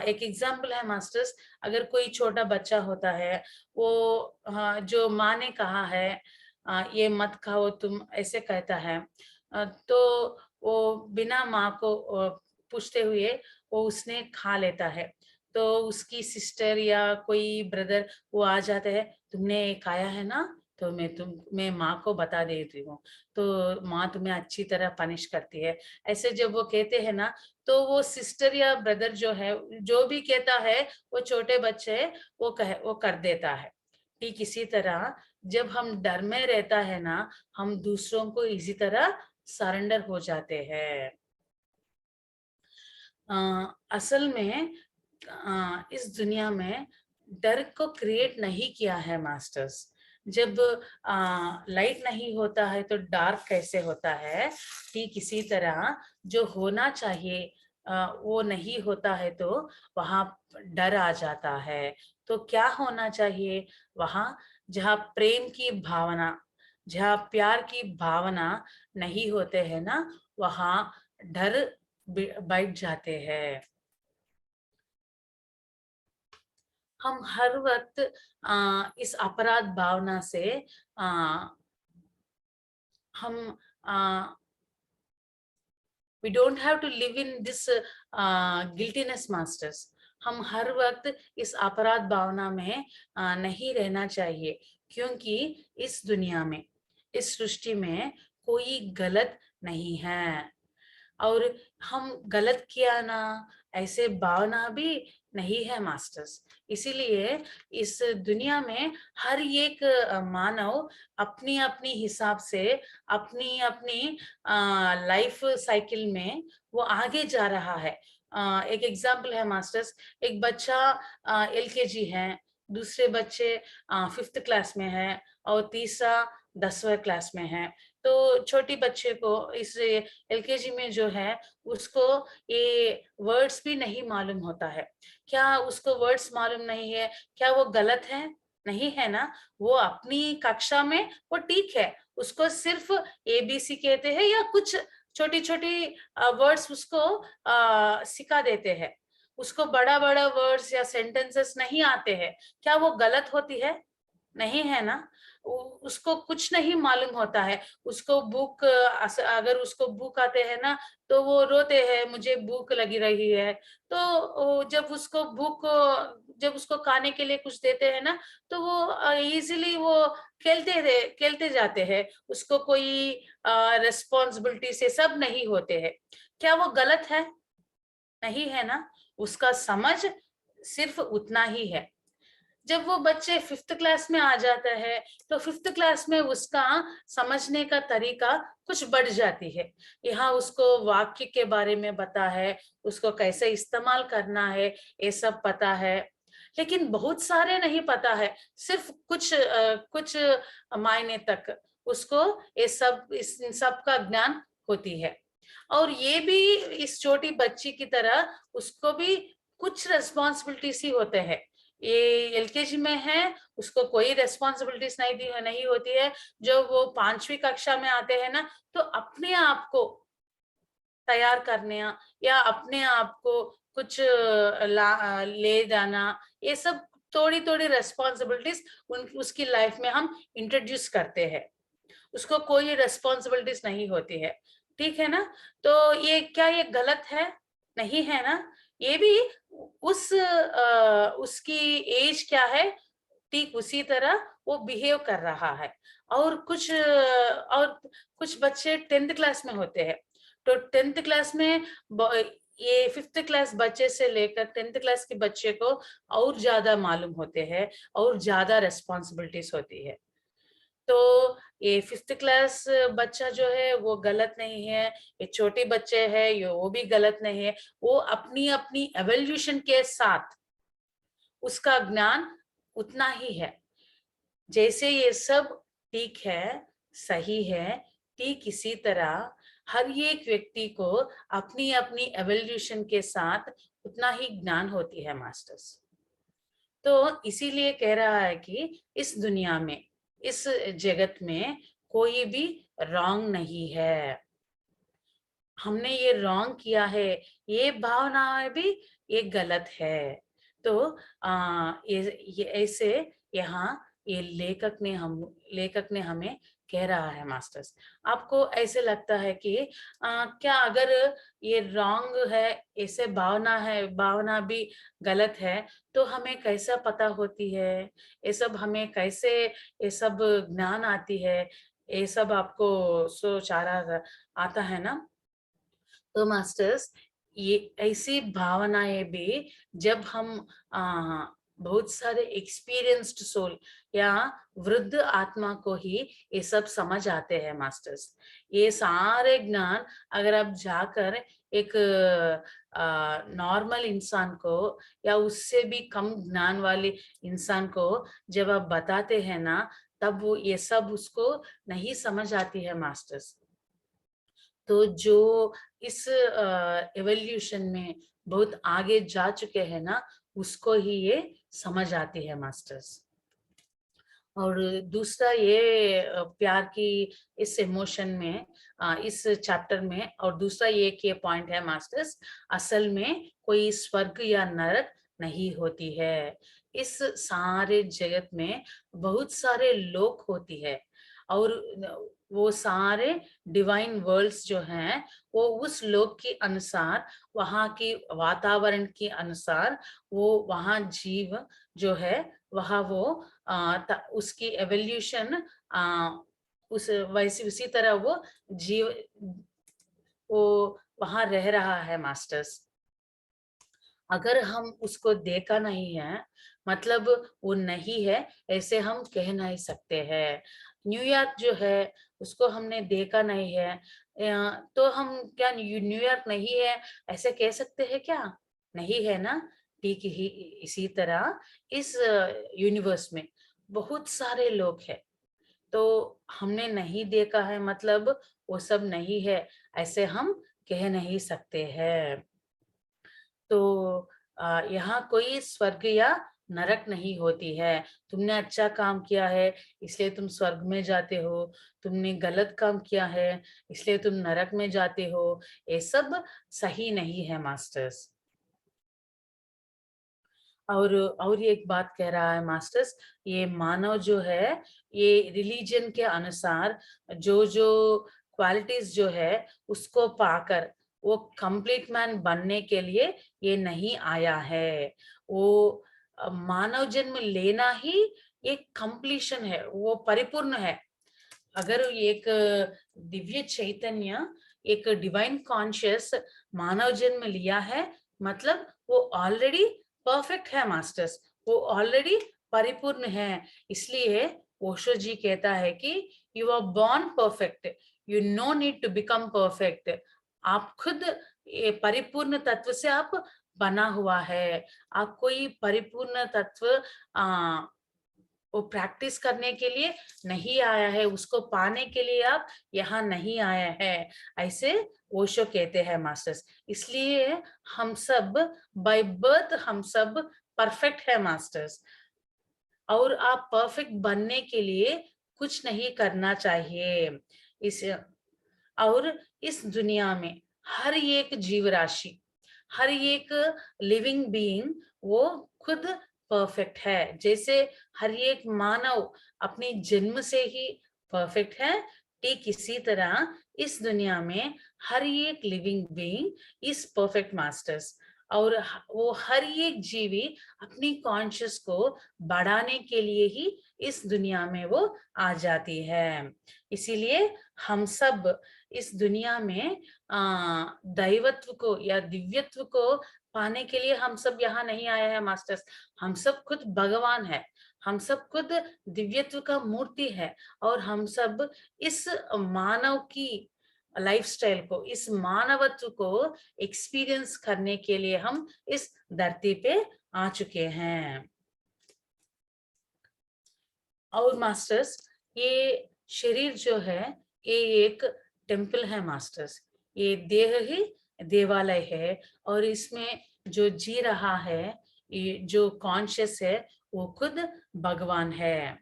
एक एग्जाम्पल है मास्टर्स, अगर कोई छोटा बच्चा होता है, वो जो माँ ने कहा है ये मत खाओ तुम, ऐसे कहता है, तो वो बिना माँ को पूछते हुए वो उसने खा लेता है। तो उसकी सिस्टर या कोई ब्रदर वो आ जाते हैं, तुमने ये खाया है ना, तो मैं माँ को बता देती हूँ, तो माँ तुम्हें अच्छी तरह पनिश करती है। ऐसे जब वो कहते हैं ना, तो वो सिस्टर या ब्रदर जो है, जो भी कहता है वो छोटे बच्चे वो कर देता है। ठीक इसी तरह जब हम डर में रहता है ना, हम दूसरों को इसी तरह सरेंडर हो जाते हैं। असल में इस दुनिया में डर को क्रिएट नहीं किया है मास्टर्स। जब लाइट नहीं होता है तो डार्क कैसे होता है, ठीक इसी तरह जो होना चाहिए वो नहीं होता है, तो वहां डर आ जाता है। तो क्या होना चाहिए, वहां जहाँ प्रेम की भावना, जहाँ प्यार की भावना नहीं होते हैं ना, वहां डर बैठ जाते हैं। हम हर वक्त इस अपराध भावना से हम we don't have to live in this guiltiness masters। हम हर वक्त इस अपराध भावना में नहीं रहना चाहिए, क्योंकि इस दुनिया में, इस सृष्टि में कोई गलत नहीं है, और हम गलत किया ना ऐसे भावना भी नहीं है मास्टर्स। इसीलिए इस दुनिया में हर एक मानव अपनी अपनी हिसाब से अपनी अपनी लाइफ साइकिल में वो आगे जा रहा है। एक एग्जाम्पल है मास्टर्स, एक बच्चा एलकेजी है, दूसरे बच्चे 5th क्लास में है, और तीसरा 10वीं क्लास में है, तो छोटी बच्चे को इस एलकेजी में जो है उसको ये वर्ड्स भी नहीं मालूम होता है। क्या उसको वर्ड्स मालूम नहीं है, क्या वो गलत है? नहीं है ना। वो अपनी कक्षा में वो ठीक है, उसको सिर्फ एबीसी कहते हैं या कुछ छोटी छोटी वर्ड्स उसको सिखा देते हैं, उसको बड़ा बड़ा वर्ड्स या सेंटेंसेस नहीं आते हैं। क्या वो गलत होती है? नहीं है ना। उसको कुछ नहीं मालूम होता है। उसको भूख, अगर उसको भूख आते हैं ना तो वो रोते हैं, मुझे भूख लगी रही है। तो जब उसको खाने के लिए कुछ देते हैं ना तो वो इजीली वो खेलते जाते हैं। उसको कोई रिस्पॉन्सिबिलिटी से सब नहीं होते हैं। क्या वो गलत है? नहीं है ना। उसका समझ सिर्फ उतना ही है। जब वो बच्चे 5th क्लास में आ जाता है तो 5th क्लास में उसका समझने का तरीका कुछ बढ़ जाती है। यहाँ उसको वाक्य के बारे में पता है, उसको कैसे इस्तेमाल करना है ये सब पता है, लेकिन बहुत सारे नहीं पता है। सिर्फ कुछ मायने तक उसको ये सब इन सब का ज्ञान होती है। और ये भी इस छोटी बच्ची की तरह उसको भी कुछ रेस्पॉन्सिबिलिटीज ही होते हैं। ये एलकेजी में है, उसको कोई रेस्पॉन्सिबिलिटीज नहीं होती है। जब वो 5वीं कक्षा में आते हैं ना तो अपने आप को तैयार करने या अपने आप को कुछ ले जाना, ये सब थोड़ी थोड़ी रेस्पॉन्सिबिलिटीज उसकी लाइफ में हम इंट्रोड्यूस करते हैं। उसको कोई रेस्पॉन्सिबिलिटीज नहीं होती है, ठीक है ना। तो ये गलत है? नहीं है ना। ये भी उसकी एज क्या है, ठीक उसी तरह वो बिहेव कर रहा है। और कुछ बच्चे 10th क्लास में होते हैं, तो 10th क्लास में ये 5th क्लास बच्चे से लेकर 10th क्लास के बच्चे को और ज्यादा मालूम होते हैं और ज्यादा रेस्पॉन्सिबिलिटीज होती है। तो ये 5th क्लास बच्चा जो है वो गलत नहीं है, ये छोटे बच्चे हैं ये वो भी गलत नहीं है। वो अपनी अपनी एवोल्यूशन के साथ उसका ज्ञान उतना ही है। जैसे ये सब ठीक है, सही है, ठीक इसी तरह हर एक व्यक्ति को अपनी अपनी एवोल्यूशन के साथ उतना ही ज्ञान होती है मास्टर्स। तो इसीलिए कह रहा है कि इस दुनिया में, इस जगत में कोई भी रॉन्ग नहीं है। हमने ये रॉन्ग किया है, ये भावना भी ये गलत है। तो ये ऐसे यहाँ ये लेखक ने हमें कह रहा है मास्टर्स। आपको ऐसे लगता है कि क्या अगर ये रॉन्ग है, ऐसे भावना है, भावना भी गलत है, तो हमें कैसा पता होती है? ये सब हमें कैसे ये सब ज्ञान आती है? ये सब आपको सोच आ रहा आता है ना। तो मास्टर्स ये ऐसी भावनाएं भी जब हम बहुत सारे एक्सपीरियंस्ड सोल या वृद्ध आत्मा को ही ये सब समझ आते हैं मास्टर्स। ये सारे ज्ञान अगर आप जाकर एक नॉर्मल इंसान को या उससे भी कम ज्ञान वाले इंसान को जब आप बताते हैं ना, तब वो ये सब उसको नहीं समझ आती है मास्टर्स। तो जो इस एवोल्यूशन में बहुत आगे जा चुके हैं ना, उसको ही ये समझ आती है मास्टर्स। और दूसरा ये प्यार की इस इमोशन में, इस चैप्टर में, और दूसरा ये पॉइंट है मास्टर्स, असल में कोई स्वर्ग या नरक नहीं होती है। इस सारे जगत में बहुत सारे लोक होती है, और वो सारे डिवाइन वर्ल्ड्स जो हैं वो उस लोक के अनुसार, वहाँ की वातावरण के अनुसार वो वहाँ जीव जो है वहाँ वो उसकी एवोल्यूशन उस वैसी उसी तरह वो जीव वो वहां रह रहा है मास्टर्स। अगर हम उसको देखा नहीं है, मतलब वो नहीं है ऐसे हम कह नहीं सकते हैं। न्यूयॉर्क जो है उसको हमने देखा नहीं है, तो हम क्या न्यूयॉर्क नहीं है ऐसे कह सकते हैं क्या? नहीं है ना। ठीक ही इसी तरह इस यूनिवर्स में बहुत सारे लोग हैं, तो हमने नहीं देखा है मतलब वो सब नहीं है, ऐसे हम कह नहीं सकते हैं। तो यहाँ कोई स्वर्ग या नरक नहीं होती है। तुमने अच्छा काम किया है इसलिए तुम स्वर्ग में जाते हो, तुमने गलत काम किया है इसलिए तुम नरक में जाते हो, ये सब सही नहीं है मास्टर्स। और ये एक बात कह रहा है मास्टर्स, ये मानव जो है ये रिलीजन के अनुसार जो जो क्वालिटीज जो है उसको पाकर वो कंप्लीट मैन बनने के लिए ये नहीं आया है। वो मानव जन्म लेना ही एक कंप्लीशन है, वो परिपूर्ण है। अगर एक दिव्य चैतन्य, एक डिवाइन कॉन्शियस मानव जन्म लिया है मतलब वो ऑलरेडी परफेक्ट है मास्टर्स, वो ऑलरेडी परिपूर्ण है। इसलिए ओशो जी कहता है कि you are born perfect, you no need to become perfect. आप खुद ये परिपूर्ण तत्व से आप बना हुआ है। आप कोई परिपूर्ण तत्व वो प्रैक्टिस करने के लिए नहीं आया है, उसको पाने के लिए आप यहाँ नहीं आया है, ऐसे ओशो कहते हैं मास्टर्स। इसलिए हम सब बाय बर्थ हम सब परफेक्ट है मास्टर्स, और आप परफेक्ट बनने के लिए कुछ नहीं करना चाहिए। इस और इस दुनिया में हर एक जीव राशि, हर एक लिविंग बीइंग वो खुद परफेक्ट है। जैसे हर एक मानव अपनी जन्म से ही परफेक्ट है, ठीक इसी तरह इस दुनिया में हर एक living being is perfect masters. और वो हर एक जीवी अपनी कॉन्शियस को बढ़ाने के लिए ही इस दुनिया में वो आ जाती है। इसीलिए हम सब इस दुनिया में दैवत्व को या दिव्यत्व को पाने के लिए हम सब यहाँ नहीं आए हैं मास्टर्स। हम सब खुद भगवान है, हम सब खुद दिव्यत्व का मूर्ति है, और हम सब इस मानव की लाइफस्टाइल को, इस मानवत्व को एक्सपीरियंस करने के लिए हम इस धरती पे आ चुके हैं। और मास्टर्स ये शरीर जो है ये एक टेम्पल है मास्टर्स, ये देह ही देवालय है, और इसमें जो जी रहा है, ये जो कॉन्शियस है वो खुद भगवान है।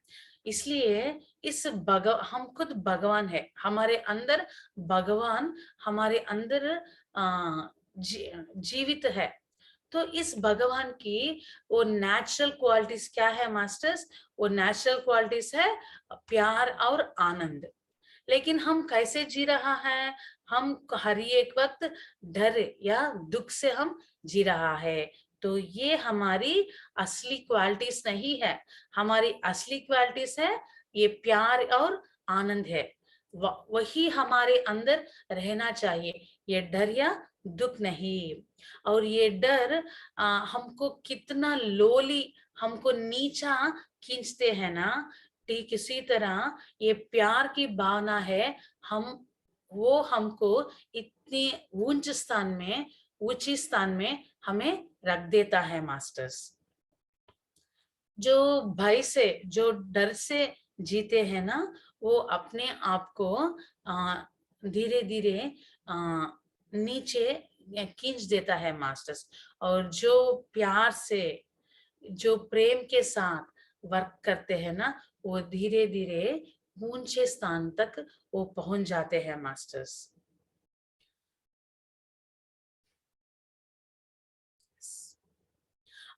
इसलिए हम खुद भगवान है, हमारे अंदर भगवान हमारे अंदर जीवित है। तो इस भगवान की वो नेचुरल क्वालिटीज क्या है मास्टर्स? वो नेचुरल क्वालिटीज है प्यार और आनंद। लेकिन हम कैसे जी रहा है? हम हर एक वक्त डर या दुख से हम जी रहा है। तो ये हमारी असली क्वालिटीज नहीं है। हमारी असली क्वालिटीज है ये प्यार और आनंद है, वही हमारे अंदर रहना चाहिए, ये डर या दुख नहीं। और ये डर हमको कितना लोली, हमको नीचा खींचते हैं ना, ठीक इसी तरह ये प्यार की भावना है, वो हमको इतनी ऊंचे स्थान में हमें रख देता है मास्टर्स। जो भय से, जो डर से जीते हैं ना, वो अपने आप को धीरे धीरे नीचे खींच देता है मास्टर्स। और जो प्यार से, जो प्रेम के साथ वर्क करते हैं ना, वो धीरे धीरे ऊंचे स्थान तक वो पहुंच जाते हैं मास्टर्स।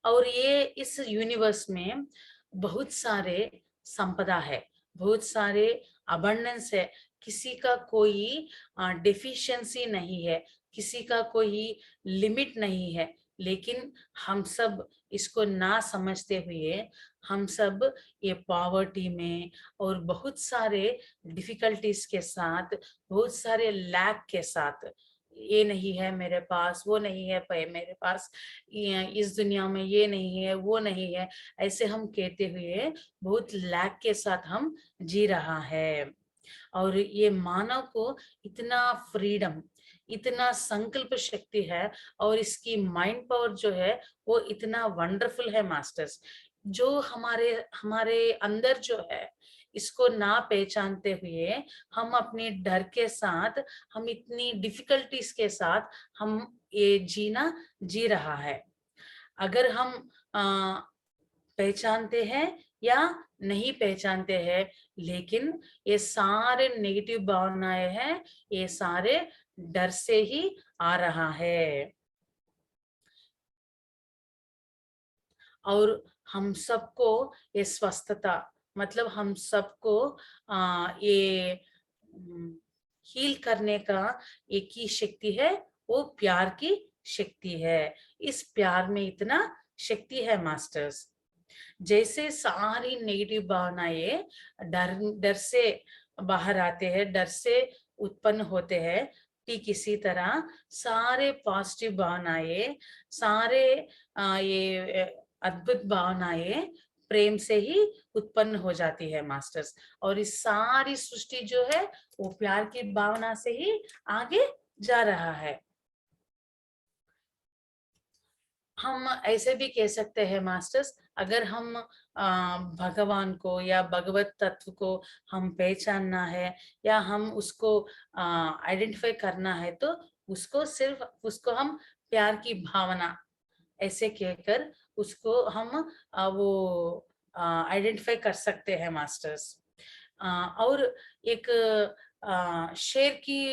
और ये इस यूनिवर्स में बहुत सारे संपदा है, बहुत सारे अबंडेंस है, किसी का कोई डेफिशिएंसी नहीं है, किसी का कोई लिमिट नहीं है। लेकिन हम सब इसको ना समझते हुए हम सब ये पॉवर्टी में और बहुत सारे डिफिकल्टीज के साथ, बहुत सारे लैक के साथ, ये नहीं है मेरे पास, वो नहीं है मेरे पास, इस दुनिया में ये नहीं है, वो नहीं है, ऐसे हम कहते हुए बहुत लैक के साथ हम जी रहा है। और ये मानव को इतना फ्रीडम, इतना संकल्प शक्ति है, और इसकी माइंड पावर जो है वो इतना वंडरफुल है मास्टर्स। जो हमारे हमारे अंदर जो है इसको ना पहचानते हुए हम अपने डर के साथ, हम इतनी डिफिकल्टीज के साथ हम ये जीना जी रहा है। अगर हम पहचानते हैं या नहीं पहचानते हैं, लेकिन ये सारे नेगेटिव भावनाएं हैं, ये सारे डर से ही आ रहा है। और हम सबको ये स्वस्थता, मतलब हम सबको ये हील करने का एक ही शक्ति है, वो प्यार की शक्ति है। इस प्यार में इतना शक्ति है मास्टर्स। जैसे सारी नेगेटिव भावनाएं डर डर से बाहर आते हैं, डर से उत्पन्न होते हैं, ठीक इसी तरह सारे पॉजिटिव भावनाएं, सारे ये अद्भुत भावनाएं प्रेम से ही उत्पन्न हो जाती है मास्टर्स। और इस सारी सृष्टि जो है वो प्यार की भावना से ही आगे जा रहा है। हम ऐसे भी कह सकते हैं मास्टर्स, अगर हम भगवान को या भगवत तत्व को हम पहचानना है या हम उसको आइडेंटिफाई करना है, तो उसको हम प्यार की भावना ऐसे कहकर उसको हम वो आइडेंटिफाई कर सकते हैं मास्टर्स। और एक शेर की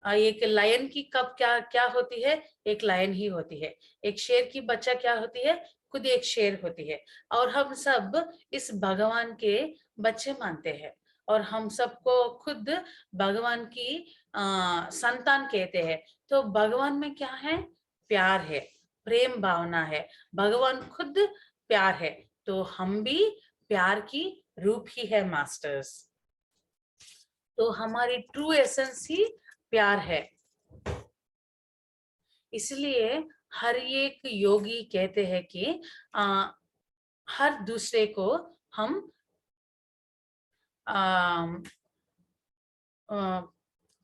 एक लायन की कब क्या क्या होती है, एक लायन ही होती है। एक शेर की बच्चा क्या होती है, खुद एक शेर होती है। और हम सब इस भगवान के बच्चे मानते हैं, और हम सबको खुद भगवान की संतान कहते हैं। तो भगवान में क्या है, प्यार है, प्रेम भावना है, भगवान खुद प्यार है, तो हम भी प्यार की रूप ही है मास्टर्स। तो हमारी ट्रू एसेंस ही प्यार है। इसलिए हर एक योगी कहते हैं कि हर दूसरे को हम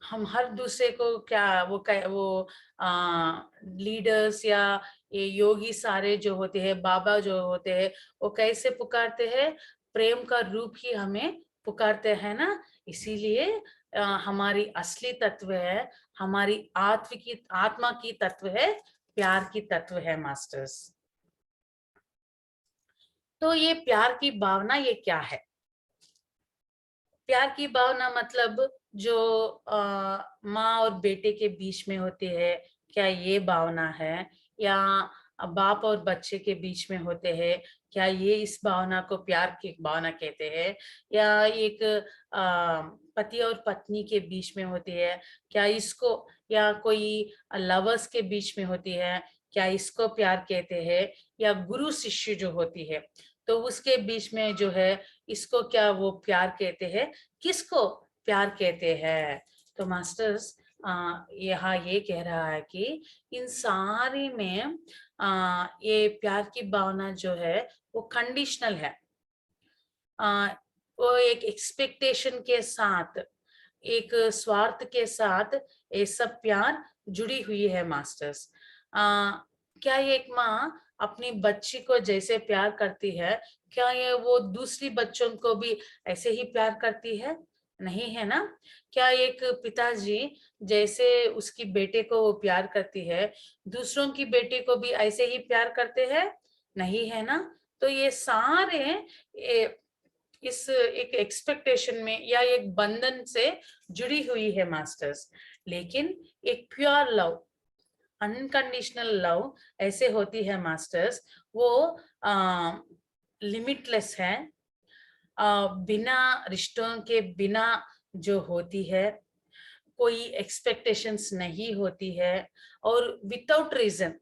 हम हर दूसरे को क्या वो लीडर्स या ये योगी सारे जो होते हैं, बाबा जो होते हैं, वो कैसे पुकारते हैं, प्रेम का रूप ही हमें पुकारते हैं ना। इसीलिए हमारी असली तत्व है, हमारी आत्मा की तत्व है, प्यार की तत्व है मास्टर्स। तो ये प्यार की भावना ये क्या है? प्यार की भावना मतलब जो माँ और बेटे के बीच में होती है, क्या ये भावना है? या बाप और बच्चे के बीच में होते हैं, क्या ये इस भावना को प्यार की भावना कहते हैं? या एक पति और पत्नी के बीच में होती है, क्या इसको, या कोई लवर्स के बीच में होती है, क्या इसको प्यार कहते हैं? या गुरु शिष्य जो होती है, तो उसके बीच में जो है, इसको क्या वो प्यार कहते हैं? किसको प्यार कहते हैं? तो मास्टर्स यहाँ ये कह रहा है कि इन सारी में ये प्यार की भावना जो है वो कंडीशनल है। वो एक एक्सपेक्टेशन के साथ, एक स्वार्थ के साथ ये सब प्यार जुड़ी हुई है मास्टर्स। क्या एक माँ अपनी बच्ची को जैसे प्यार करती है, क्या ये वो दूसरी बच्चों को भी ऐसे ही प्यार करती है? नहीं है ना। क्या एक पिताजी जैसे उसकी बेटे को वो प्यार करती है, दूसरों की बेटे को भी ऐसे ही प्यार करते हैं? नहीं है ना। तो ये सारे इस एक एक्सपेक्टेशन में या एक बंधन से जुड़ी हुई है मास्टर्स। लेकिन एक प्योर लव, अनकंडीशनल लव ऐसे होती है मास्टर्स, वो लिमिटलेस है, बिना रिश्तों के बिना जो होती है, कोई एक्सपेक्टेशंस नहीं होती है, और विदाउट रीजन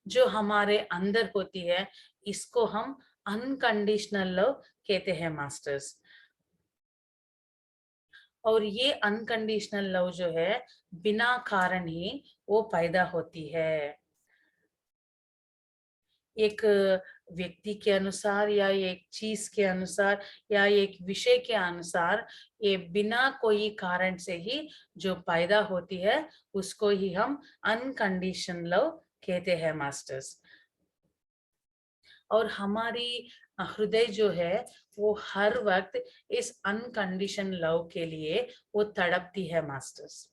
जो हमारे अंदर होती है, इसको हम अनकंडीशनल लव कहते हैं मास्टर्स। और ये अनकंडीशनल लव जो है बिना कारण ही वो पैदा होती है। एक व्यक्ति के अनुसार या एक चीज के अनुसार या एक विषय के अनुसार, ये बिना कोई कारण से ही जो पैदा होती है, उसको ही हम अनकंडीशनल लव कहते हैं मास्टर्स। और हमारी हृदय जो है वो हर वक्त इस अनकंडीशन लव के लिए वो तड़पती है मास्टर्स।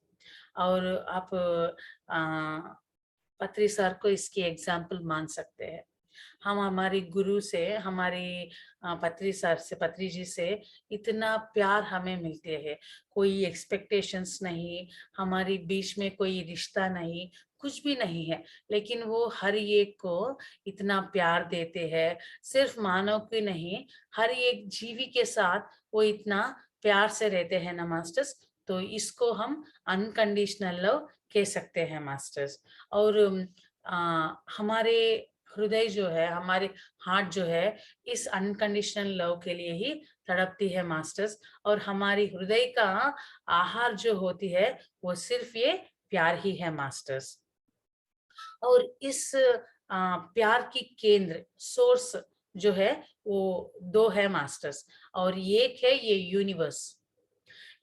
और आप पत्री सर को इसकी एग्जाम्पल मान सकते हैं। हम हमारी गुरु से, हमारी पत्री सर से, पत्री जी से इतना प्यार हमें मिलते हैं। कोई एक्सपेक्टेशंस नहीं, हमारी बीच में कोई रिश्ता नहीं, कुछ भी नहीं है, लेकिन वो हर एक को इतना प्यार देते हैं। सिर्फ मानव की नहीं, हर एक जीवी के साथ वो इतना प्यार से रहते हैं ना मास्टर्स। तो इसको हम अनकंडीशनल लव कह सकते हैं मास्टर्स। और हमारे हृदय जो है, हमारे हार्ट जो है, इस अनकंडीशनल लव के लिए ही तड़पती है मास्टर्स। और हमारी हृदय का आहार जो होती है वो सिर्फ ये प्यार ही है मास्टर्स। और इस प्यार की केंद्र, सोर्स जो है वो दो है मास्टर्स। और एक है ये यूनिवर्स।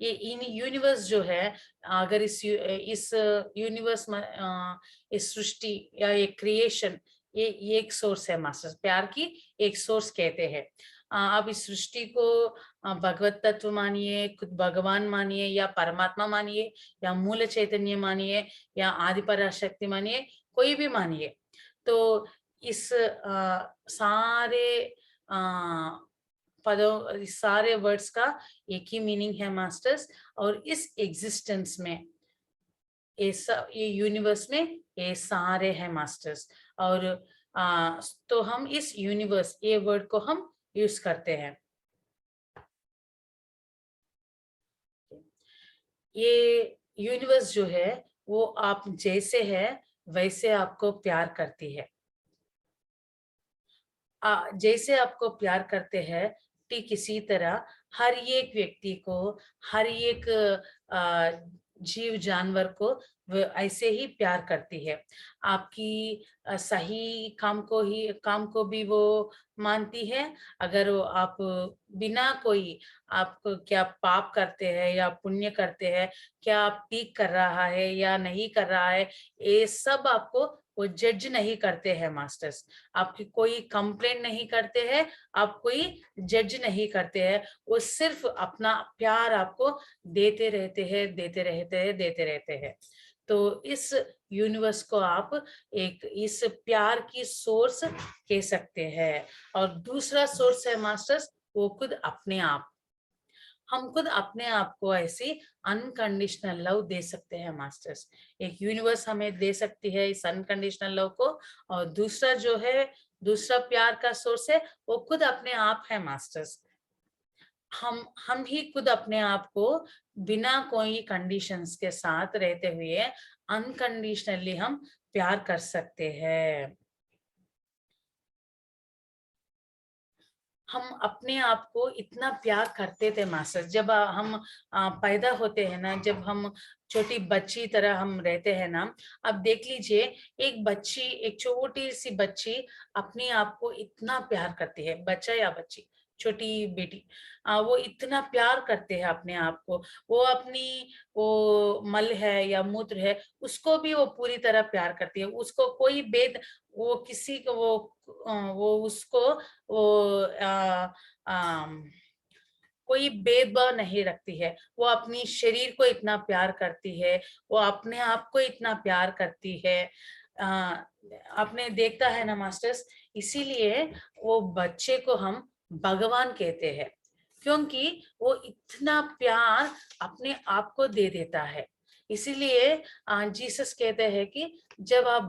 ये यूनिवर्स जो है, अगर इस यूनिवर्स में इस सृष्टि या ये क्रिएशन, ये एक सोर्स है मास्टर्स, प्यार की एक सोर्स कहते हैं। आप इस सृष्टि को भगवत तत्व मानिए, खुद भगवान मानिए, या परमात्मा मानिए, या मूल चैतन्य मानिए, या आदि पराशक्ति मानिए, कोई भी मानिए। तो इस सारे पदों, इस सारे वर्ड्स का एक ही मीनिंग है मास्टर्स। और इस एग्जिस्टेंस में, ये यूनिवर्स में ये सारे हैं मास्टर्स। और तो हम इस यूनिवर्स, ये वर्ड को हम यूज करते हैं। ये यूनिवर्स जो है वो आप जैसे है वैसे आपको प्यार करती है। जैसे आपको प्यार करते हैं, ठीक इसी तरह हर एक व्यक्ति को, हर एक जीव जानवर को वो ऐसे ही प्यार करती है। आपकी सही काम को भी वो मानती है। अगर वो आप बिना कोई, आप क्या पाप करते हैं या पुण्य करते हैं, क्या आप ठीक कर रहा है या नहीं कर रहा है, ये सब आपको वो जज नहीं करते हैं मास्टर्स। आपकी कोई कंप्लेंट नहीं करते हैं, आप कोई जज नहीं करते हैं। वो सिर्फ अपना प्यार आपको देते रहते हैं, देते रहते हैं, देते रहते हैं। तो इस यूनिवर्स को आप एक इस प्यार की सोर्स कह सकते हैं। और दूसरा सोर्स है मास्टर्स, वो खुद अपने आप। हम खुद अपने आप को ऐसी अनकंडीशनल लव दे सकते हैं मास्टर्स। एक यूनिवर्स हमें दे सकती है इस अनकंडीशनल लव को। और दूसरा जो है, दूसरा प्यार का सोर्स है, वो खुद अपने आप है मास्टर्स। हम ही खुद अपने आप को बिना कोई कंडीशंस के साथ रहते हुए अनकंडीशनली हम प्यार कर सकते हैं। हम अपने आप को इतना प्यार करते थे मास्टर, जब हम पैदा होते हैं ना, जब हम छोटी बच्ची तरह हम रहते हैं ना। अब देख लीजिए, एक बच्ची, एक छोटी सी बच्ची अपने आप को इतना प्यार करती है, बच्चा या बच्ची, छोटी बेटी, वो इतना प्यार करते हैं अपने आप को। वो अपनी वो मल है या मूत्र है, उसको भी वो पूरी तरह प्यार करती है। उसको कोई भेद, वो किसी को वो उसको वो कोई भेदभाव नहीं रखती है। वो अपनी शरीर को इतना प्यार करती है, वो अपने आप को इतना प्यार करती है। अ, आपने देखता है ना मास्टर्स, इसीलिए वो बच्चे को हम भगवान कहते हैं, क्योंकि वो इतना प्यार अपने आप को दे देता है। इसीलिए जीसस कहते हैं कि जब आप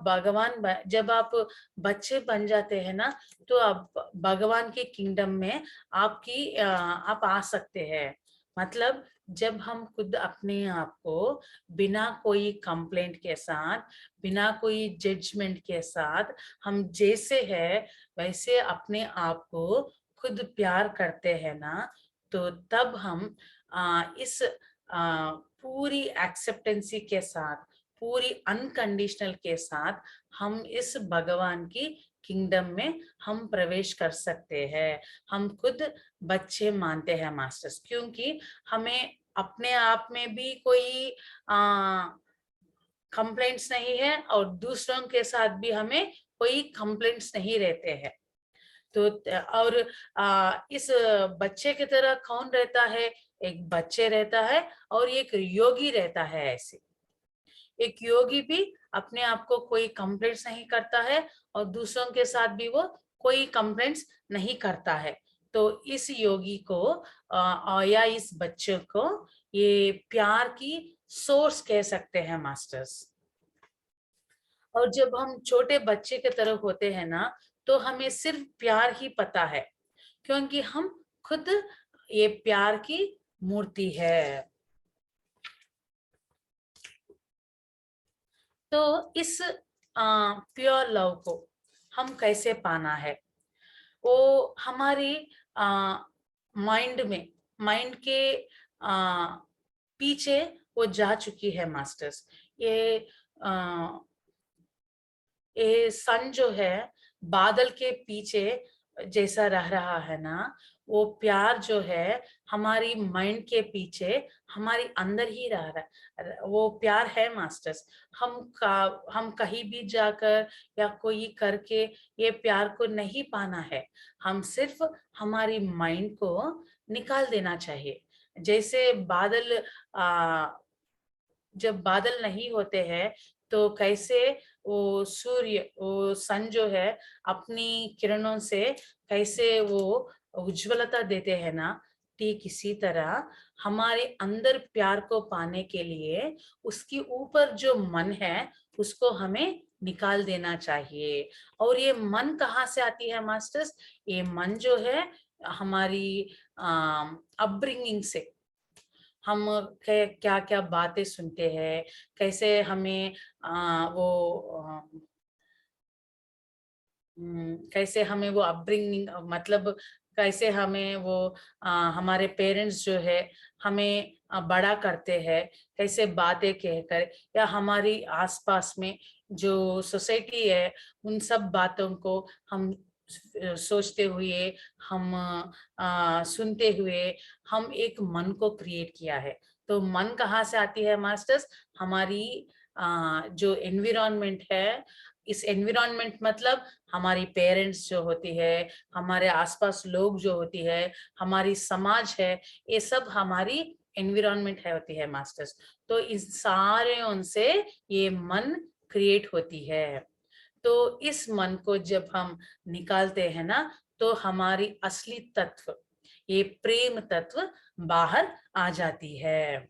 बच्चे बन जाते हैं ना, तो आप भगवान के किंगडम में आप आ सकते हैं। मतलब जब हम खुद अपने आप को बिना कोई कंप्लेंट के साथ, बिना कोई जजमेंट के साथ, हम जैसे है वैसे अपने आप को खुद प्यार करते हैं ना, तो तब हम इस पूरी एक्सेप्टेंसी के साथ, पूरी अनकंडीशनल के साथ हम इस भगवान की किंगडम में हम प्रवेश कर सकते हैं। हम खुद बच्चे मानते हैं मास्टर्स, क्योंकि हमें अपने आप में भी कोई कंप्लेंट्स नहीं है, और दूसरों के साथ भी हमें कोई कंप्लेंट्स नहीं रहते हैं। तो और इस बच्चे की तरह कौन रहता है? एक बच्चे रहता है और एक योगी रहता है। ऐसे एक योगी भी अपने आप को कोई कंप्लेंट्स नहीं करता है और दूसरों के साथ भी वो कोई कंप्लेंट्स नहीं करता है। तो इस योगी को या इस बच्चे को ये प्यार की सोर्स कह सकते हैं मास्टर्स। और जब हम छोटे बच्चे की तरह होते हैं ना, तो हमें सिर्फ प्यार ही पता है, क्योंकि हम खुद ये प्यार की मूर्ति है। तो इस प्योर लव को हम कैसे पाना है? वो हमारी माइंड के पीछे वो जा चुकी है मास्टर्स। ये ये सन जो है बादल के पीछे जैसा रह रहा है ना, वो प्यार जो है हमारी माइंड के पीछे हमारी अंदर ही रह रहा है। वो प्यार है मास्टर्स। हम कहीं भी जाकर या कोई करके ये प्यार को नहीं पाना है। हम सिर्फ हमारी माइंड को निकाल देना चाहिए। जैसे बादल जब बादल नहीं होते हैं तो कैसे वो सूर्य, वो सन जो है अपनी किरणों से कैसे वो उज्ज्वलता देते हैं ना, ठीक इसी तरह हमारे अंदर प्यार को पाने के लिए उसके ऊपर जो मन है उसको हमें निकाल देना चाहिए। और ये मन कहाँ से आती है मास्टर्स? ये मन जो है हमारी अपब्रिंगिंग से, हम क्या क्या बातें सुनते हैं, कैसे हमें कैसे हमें वो अपब्रिंगिंग, मतलब कैसे हमें वो हमारे पेरेंट्स जो है हमें बड़ा करते हैं, कैसे बातें कहकर, या हमारी आसपास में जो सोसाइटी है उन सब बातों को हम सोचते हुए, हम सुनते हुए हम एक मन को क्रिएट किया है। तो मन कहाँ से आती है मास्टर्स? हमारी जो एनवायरनमेंट है, इस एनवायरनमेंट मतलब हमारी पेरेंट्स जो होती है, हमारे आसपास लोग जो होती है, हमारी समाज है, ये सब हमारी एनवायरनमेंट है होती है मास्टर्स। तो इस सारे उनसे ये मन क्रिएट होती है। तो इस मन को जब हम निकालते हैं ना, तो हमारी असली तत्व, ये प्रेम तत्व बाहर आ जाती है।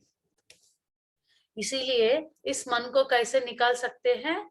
इसीलिए इस मन को कैसे निकाल सकते हैं?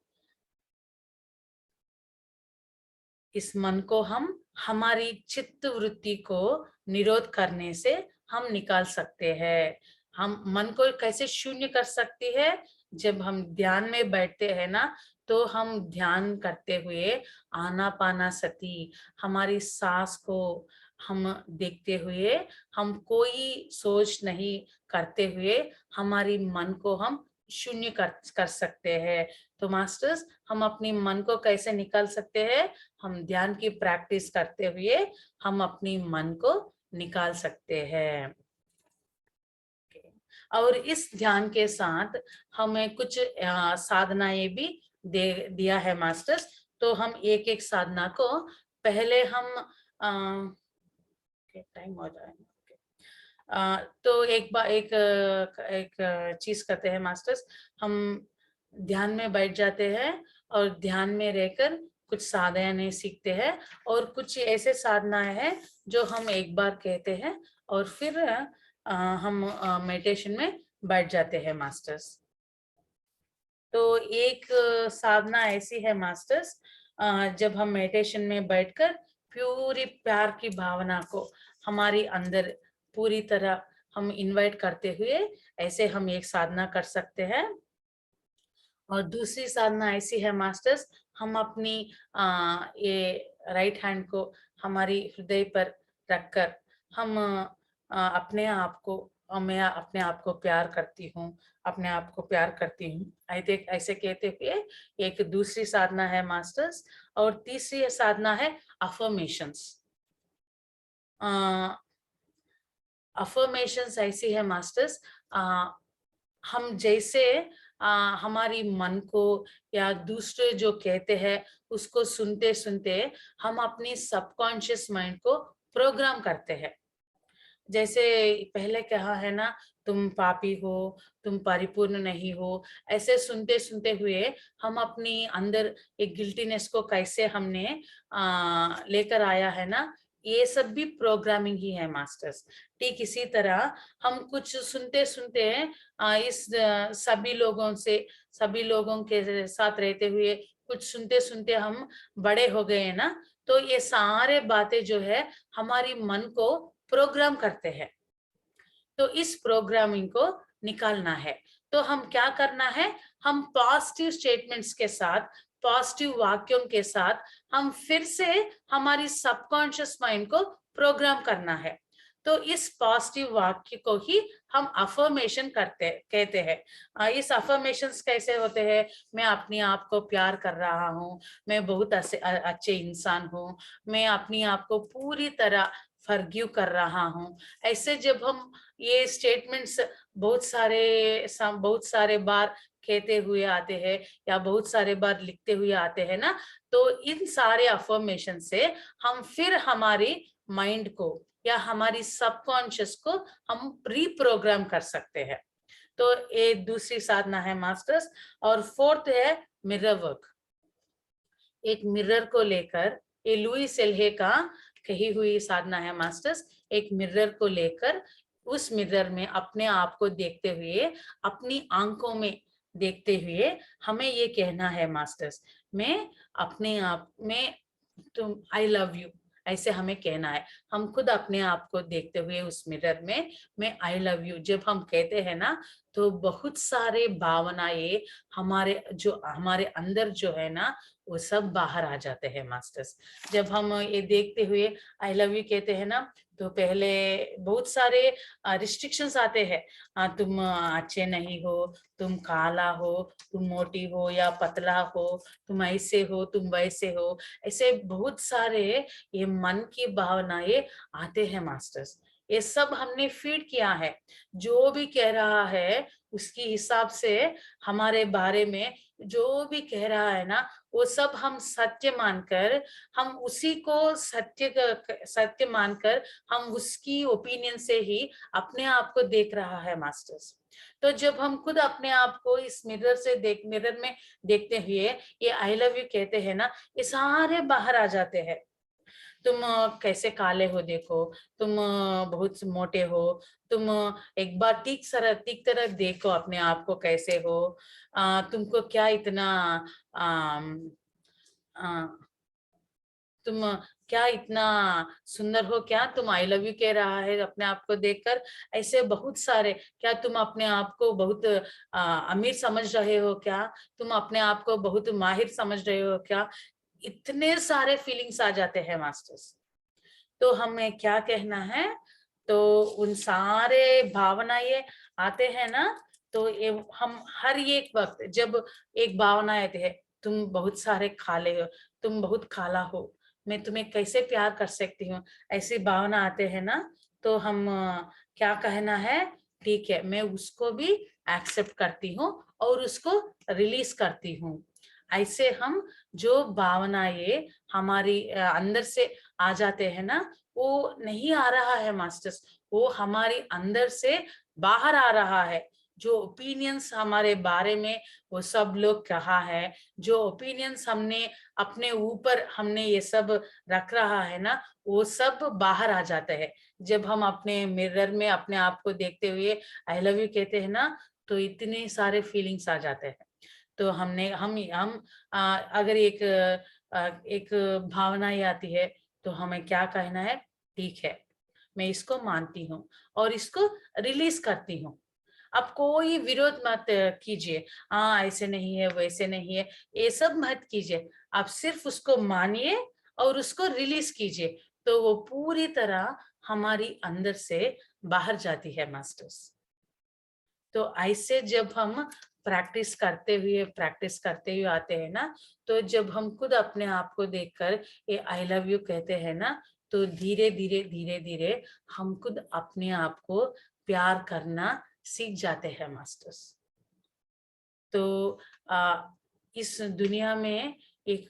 इस मन को हम हमारी चित्त वृत्ति को निरोध करने से हम निकाल सकते हैं। हम मन को कैसे शून्य कर सकते हैं? जब हम ध्यान में बैठते हैं ना, तो हम ध्यान करते हुए आनापानासति, हमारी सांस को हम देखते हुए, हम कोई सोच नहीं करते हुए हमारी मन को हम शून्य कर सकते हैं। तो मास्टर्स, हम अपनी मन को कैसे निकाल सकते हैं? हम ध्यान की प्रैक्टिस करते हुए हम अपनी मन को निकाल सकते हैं। और इस ध्यान के साथ हमें कुछ साधनाएं भी दिया है मास्टर्स। तो हम एक एक साधना को पहले हम टाइम हो जाएगा। तो एक चीज करते हैं मास्टर्स, हम ध्यान में बैठ जाते हैं और ध्यान में रहकर कुछ साधनाएं सीखते हैं, और कुछ ऐसे साधनाएं हैं जो हम एक बार कहते हैं और फिर हम मेडिटेशन में बैठ जाते हैं मास्टर्स। तो एक साधना ऐसी है मास्टर्स, जब हम मेडिटेशन में बैठकर पूरी प्यार की भावना को हमारी अंदर पूरी तरह हम इनवाइट करते हुए, ऐसे हम एक साधना कर सकते हैं। और दूसरी साधना ऐसी है मास्टर्स, हम अपनी ये राइट हैंड को हमारी हृदय पर रखकर हम अपने आप को, मैं अपने आप को प्यार करती हूँ, अपने आप को प्यार करती हूँ, ऐसे कहते हुए एक दूसरी साधना है मास्टर्स। और तीसरी साधना है अफर्मेशंस। अफर्मेशंस ऐसी है मास्टर्स, हम जैसे हमारी मन को या दूसरे जो कहते हैं उसको सुनते सुनते हम अपनी सबकॉन्शियस माइंड को प्रोग्राम करते हैं। जैसे पहले कहा है ना, तुम पापी हो, तुम परिपूर्ण नहीं हो, ऐसे सुनते सुनते हुए हम अपनी अंदर एक गिल्टीनेस को कैसे हमने लेकर आया है ना, ये सब भी प्रोग्रामिंग ही है मास्टर्स। ठीक इसी तरह हम कुछ सुनते सुनते सभी लोगों के साथ रहते हुए कुछ सुनते सुनते हम बड़े हो गए हैं ना, तो ये सारे बातें जो है हमारी मन को प्रोग्राम करते हैं। तो इस प्रोग्रामिंग को निकालना है। तो हम क्या करना है, हम पॉजिटिव स्टेटमेंट्स के साथ, पॉजिटिव वाक्यों के साथ हम फिर से हमारी सबकॉन्शियस माइंड को प्रोग्राम करना है। तो इस पॉजिटिव वाक्य को ही हम अफर्मेशन कहते हैं। इस अफर्मेशंस कैसे होते हैं, मैं अपने आप को प्यार कर रहा हूँ, मैं बहुत अच्छे इंसान हूँ, मैं अपनी आप को पूरी तरह फॉरगिव कर रहा हूँ। ऐसे जब हम ये स्टेटमेंट्स बहुत सारे बार कहते हुए आते हैं या बहुत सारे बार लिखते हुए आते हैं ना, तो इन सारे अफर्मेशन से हम फिर हमारी माइंड को या हमारी सबकॉन्शियस को हम रीप्रोग्राम कर सकते हैं। तो ये दूसरी साधना है मास्टर्स। और फोर्थ है मिरर वर्क। एक मिरर को लेकर, ये लुई सेल्हे का कही हुई साधना है मास्टर्स। एक मिरर को लेकर उस मिरर में अपने आप को देखते हुए, अपनी आंखों में देखते हुए हमें ये कहना है मास्टर्स, मैं अपने आप में, तुम आई लव यू, ऐसे हमें कहना है। हम खुद अपने आप को देखते हुए उस मिरर में मैं आई लव यू जब हम कहते हैं ना, तो बहुत सारे भावनाएं हमारे अंदर जो है ना, वो सब बाहर आ जाते हैं मास्टर्स। जब हम ये देखते हुए आई लव यू कहते हैं ना, तो पहले बहुत सारे रिस्ट्रिक्शंस आते हैं। तुम अच्छे नहीं हो, तुम काला हो, तुम मोटी हो या पतला हो, तुम ऐसे हो, तुम वैसे हो, ऐसे बहुत सारे ये मन की भावनाएं आते हैं मास्टर्स। ये सब हमने फीड किया है। जो भी कह रहा है उसके हिसाब से हमारे बारे में जो भी कह रहा है ना, वो सब हम सत्य मानकर, हम उसी को सत्य मानकर हम उसकी ओपिनियन से ही अपने आप को देख रहा है मास्टर्स। तो जब हम खुद अपने आप को इस मिरर में देखते हुए ये आई लव यू कहते हैं ना, ये सारे बाहर आ जाते हैं। तुम कैसे काले हो देखो, तुम बहुत मोटे हो, तुम एक बार ठीक तरह देखो अपने आप को कैसे हो, तुमको क्या इतना आम, आ, तुम क्या इतना सुंदर हो, क्या तुम आई लव यू कह रहा है अपने आप को देखकर। ऐसे बहुत सारे, क्या तुम अपने आप को बहुत अमीर समझ रहे हो, क्या तुम अपने आप को बहुत माहिर समझ रहे हो क्या, इतने सारे फीलिंग्स आ जाते हैं मास्टर्स। तो हमें क्या कहना है, तो उन सारे भावनाएं आते हैं ना, तो ये हम हर एक वक्त जब एक भावना आते हैं, तुम बहुत सारे खाले हो, तुम बहुत खाला हो, मैं तुम्हें कैसे प्यार कर सकती हूँ, ऐसी भावना आते हैं ना, तो हम क्या कहना है, ठीक है मैं उसको भी एक्सेप्ट करती हूँ और उसको रिलीज करती हूँ। ऐसे हम जो भावनाएं हमारी अंदर से आ जाते हैं ना, वो नहीं आ रहा है मास्टर्स, वो हमारे अंदर से बाहर आ रहा है। जो ओपिनियंस हमारे बारे में वो सब लोग कहा है, जो ओपिनियंस हमने अपने ऊपर हमने ये सब रख रहा है ना, वो सब बाहर आ जाता है। जब हम अपने मिरर में अपने आप को देखते हुए आई लव यू कहते हैं ना, तो इतने सारे फीलिंग्स आ जाते हैं। तो अगर एक भावना ही आती है, तो हमें क्या कहना है, ठीक है मैं इसको मानती हूँ और इसको रिलीज करती हूँ। अब कोई विरोध मत कीजिए, हाँ ऐसे नहीं है वैसे नहीं है, ये सब मत कीजिए। आप सिर्फ उसको मानिए और उसको रिलीज कीजिए, तो वो पूरी तरह हमारी अंदर से बाहर जाती है मास्टर्स। तो ऐसे जब हम प्रैक्टिस करते हुए आते हैं ना, तो जब हम खुद अपने आप को देखकर ये आई लव यू कहते हैं ना, तो धीरे धीरे हम खुद अपने आप को प्यार करना सीख जाते हैं मास्टर्स। तो इस दुनिया में एक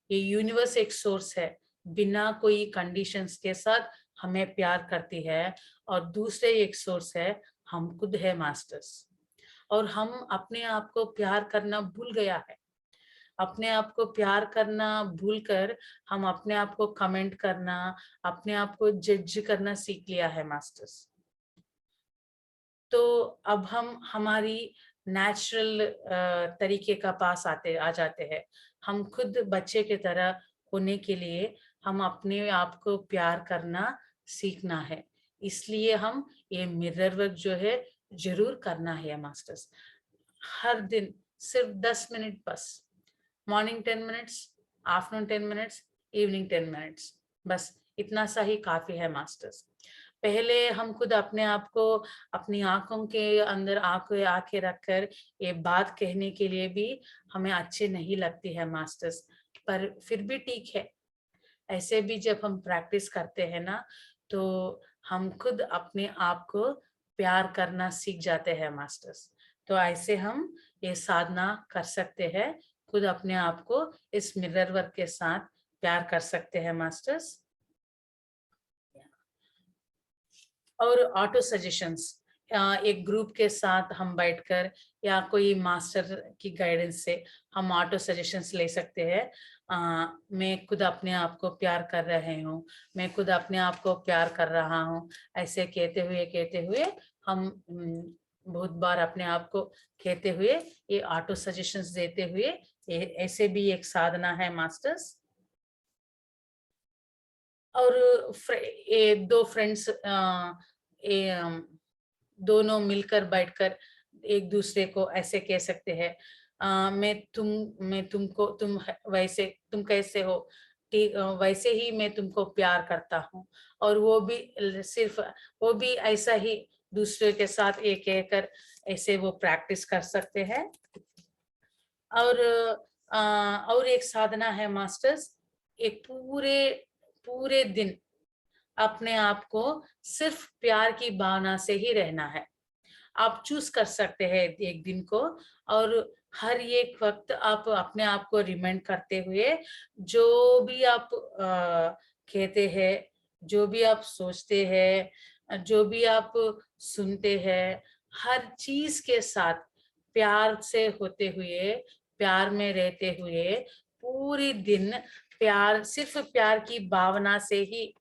ये यूनिवर्स एक सोर्स है, बिना कोई कंडीशंस के साथ हमें प्यार करती है। और दूसरे एक सोर्स है, हम खुद है मास्टर्स। और हम अपने आप को प्यार करना भूल गया है। अपने आप को प्यार करना भूलकर हम अपने आप को कमेंट करना, अपने आप को जज करना सीख लिया है मास्टर्स। तो अब हम हमारी नेचुरल तरीके का पास आ जाते हैं। हम खुद बच्चे की तरह होने के लिए हम अपने आप को प्यार करना सीखना है। इसलिए हम ये मिरर वर्क जो है जरूर करना है मास्टर्स। हर दिन सिर्फ 10 मिनट बस, morning 10 minutes, afternoon 10 minutes, evening 10 minutes, बस इतना सा ही काफी है मास्टर्स। पहले हम खुद अपने आप को अपनी आंखों के अंदर आंखें रखकर ये बात कहने के लिए भी हमें अच्छे नहीं लगती है मास्टर्स, पर फिर भी ठीक है। ऐसे भी जब हम प्रैक्टिस करते हैं ना, तो हम खुद अपने आप को प्यार करना सीख जाते हैं मास्टर्स। तो ऐसे हम ये साधना कर सकते हैं, खुद अपने आप को इस मिरर वर्क के साथ प्यार कर सकते हैं मास्टर्स। और ऑटो सजेशंस, एक ग्रुप के साथ हम बैठकर या कोई मास्टर की गाइडेंस से हम ऑटो सजेशंस ले सकते हैं। मैं खुद अपने आप को प्यार कर रहे हूँ, मैं खुद अपने आप को प्यार कर रहा हूँ, ऐसे कहते हुए हम बहुत बार अपने आप को कहते हुए ये ऑटो सजेशंस देते हुए ऐसे भी एक साधना है मास्टर्स। और ये दो फ्रेंड्स दोनों मिलकर बैठकर एक दूसरे को ऐसे कह सकते हैं, मैं तुमको वैसे तुम कैसे हो, ठीक वैसे ही मैं तुमको प्यार करता हूँ। और वो भी ऐसा ही दूसरे के साथ एक कहकर ऐसे वो प्रैक्टिस कर सकते हैं। और एक साधना है मास्टर्स, एक पूरे दिन अपने आप को सिर्फ प्यार की भावना से ही रहना है। आप चूज कर सकते हैं एक दिन को, और हर एक वक्त आप अपने आप को रिमाइंड करते हुए जो भी आप कहते हैं, जो भी आप सोचते हैं, जो भी आप सुनते हैं, हर चीज के साथ प्यार से होते हुए, प्यार में रहते हुए पूरी दिन सिर्फ प्यार की भावना से ही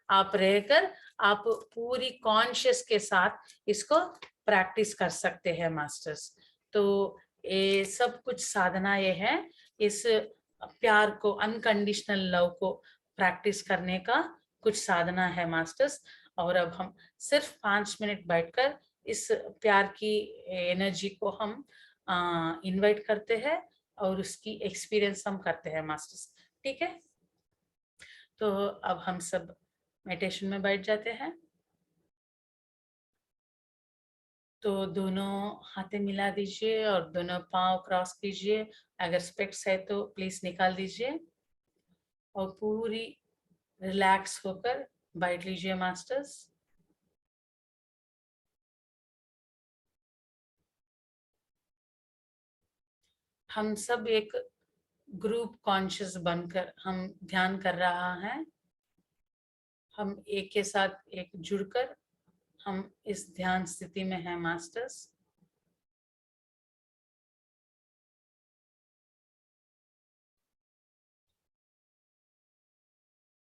आप रहकर आप पूरी कॉन्शियस के साथ इसको प्रैक्टिस कर सकते हैं मास्टर्स। तो ये सब कुछ साधना ये है, इस प्यार को, अनकंडीशनल लव को प्रैक्टिस करने का कुछ साधना है मास्टर्स। और अब हम सिर्फ 5 मिनट बैठकर इस प्यार की एनर्जी को हम इनवाइट करते हैं और उसकी एक्सपीरियंस हम करते हैं मास्टर्स। ठीक है, तो अब हम सब मेडिटेशन में बैठ जाते हैं। तो दोनों हाथें मिला दीजिए और दोनों पांव क्रॉस कीजिए। अगर स्पेक्स है तो प्लीज निकाल दीजिए और पूरी रिलैक्स होकर बैठ लीजिए मास्टर्स। हम सब एक ग्रुप कॉन्शियस बनकर हम ध्यान कर रहा है। हम एक के साथ एक जुड़कर हम इस ध्यान स्थिति में हैं मास्टर्स।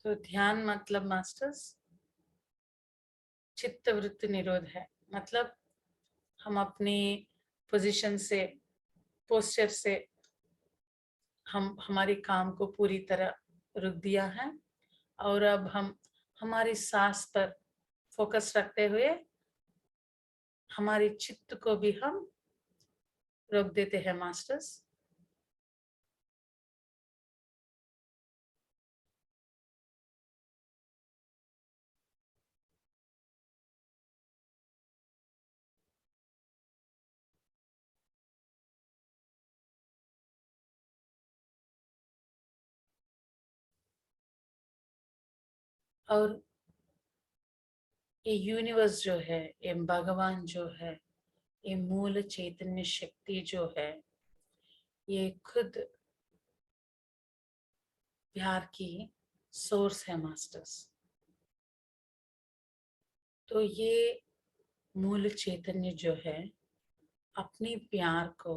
तो ध्यान मतलब मास्टर्स चित्त वृत्ति निरोध है। मतलब हम अपनी पोजीशन से, पोस्चर से हम हमारे काम को पूरी तरह रुक दिया है और अब हम हमारी सांस पर फोकस रखते हुए हमारे चित्त को भी हम रोक देते हैं मास्टर्स। और ये यूनिवर्स जो है, ये भगवान जो है, ये मूल चैतन्य शक्ति जो है ये खुद प्यार की सोर्स है मास्टर्स। तो ये मूल चैतन्य जो है अपने प्यार को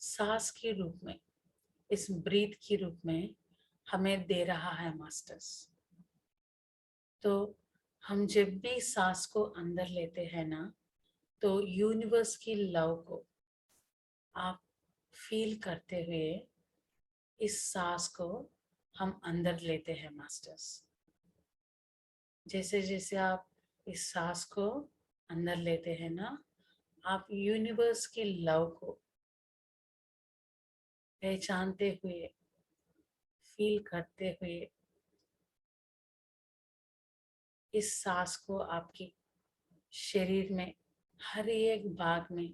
सांस के रूप में, इस ब्रीथ के रूप में हमें दे रहा है मास्टर्स। तो हम जब भी सांस को अंदर लेते हैं ना, तो यूनिवर्स की लव को आप फील करते हुए इस सांस को हम अंदर लेते हैं मास्टर्स। जैसे जैसे आप इस सांस को अंदर लेते हैं ना, आप यूनिवर्स की लव को पहचानते हुए, फील करते हुए इस सांस को आपके शरीर में हर एक भाग में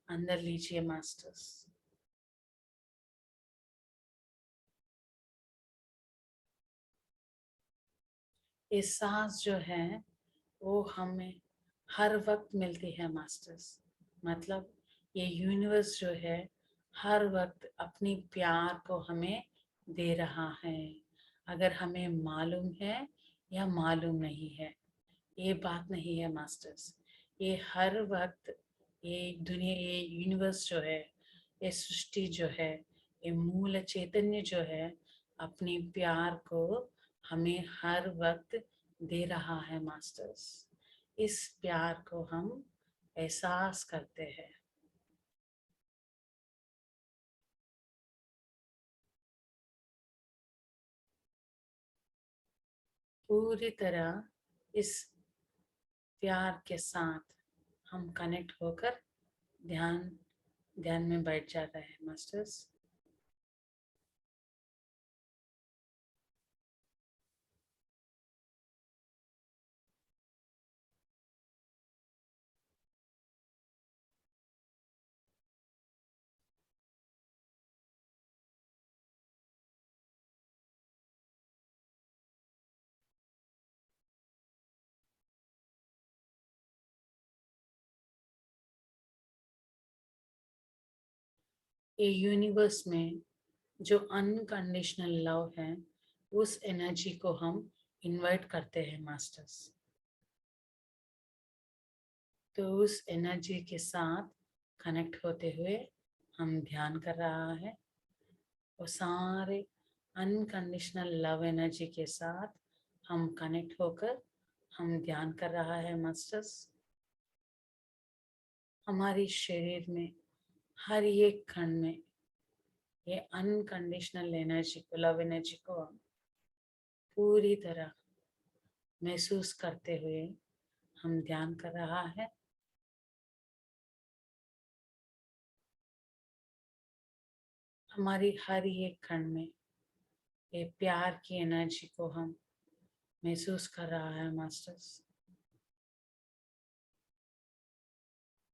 अंदर लीजिए मास्टर्स। ये सांस जो है वो हमें हर वक्त मिलती है मास्टर्स। मतलब ये यूनिवर्स जो है हर वक्त अपनी प्यार को हमें दे रहा है। अगर हमें मालूम है या मालूम नहीं है, ये बात नहीं है मास्टर्स। ये हर वक्त ये दुनिया, ये यूनिवर्स जो है, ये सृष्टि जो है, ये मूल चैतन्य जो है अपनी प्यार को हमें हर वक्त दे रहा है मास्टर्स। इस प्यार को हम एहसास करते हैं। पूरी तरह इस प्यार के साथ हम कनेक्ट होकर ध्यान ध्यान में बैठ जाता है मास्टर्स। ये यूनिवर्स में जो अनकंडीशनल लव है, उस एनर्जी को हम इनवाइट करते हैं मास्टर्स। तो उस एनर्जी के साथ कनेक्ट होते हुए हम ध्यान कर रहा है। वो सारे अनकंडीशनल लव एनर्जी के साथ हम कनेक्ट होकर हम ध्यान कर रहा है मास्टर्स। हमारी शरीर में हर एक कण में ये अनकंडीशनल एनर्जी को, लव एनर्जी को पूरी तरह महसूस करते हुए हम ध्यान कर रहा है। हमारी हर एक कण में ये प्यार की एनर्जी को हम महसूस कर रहा है मास्टर्स।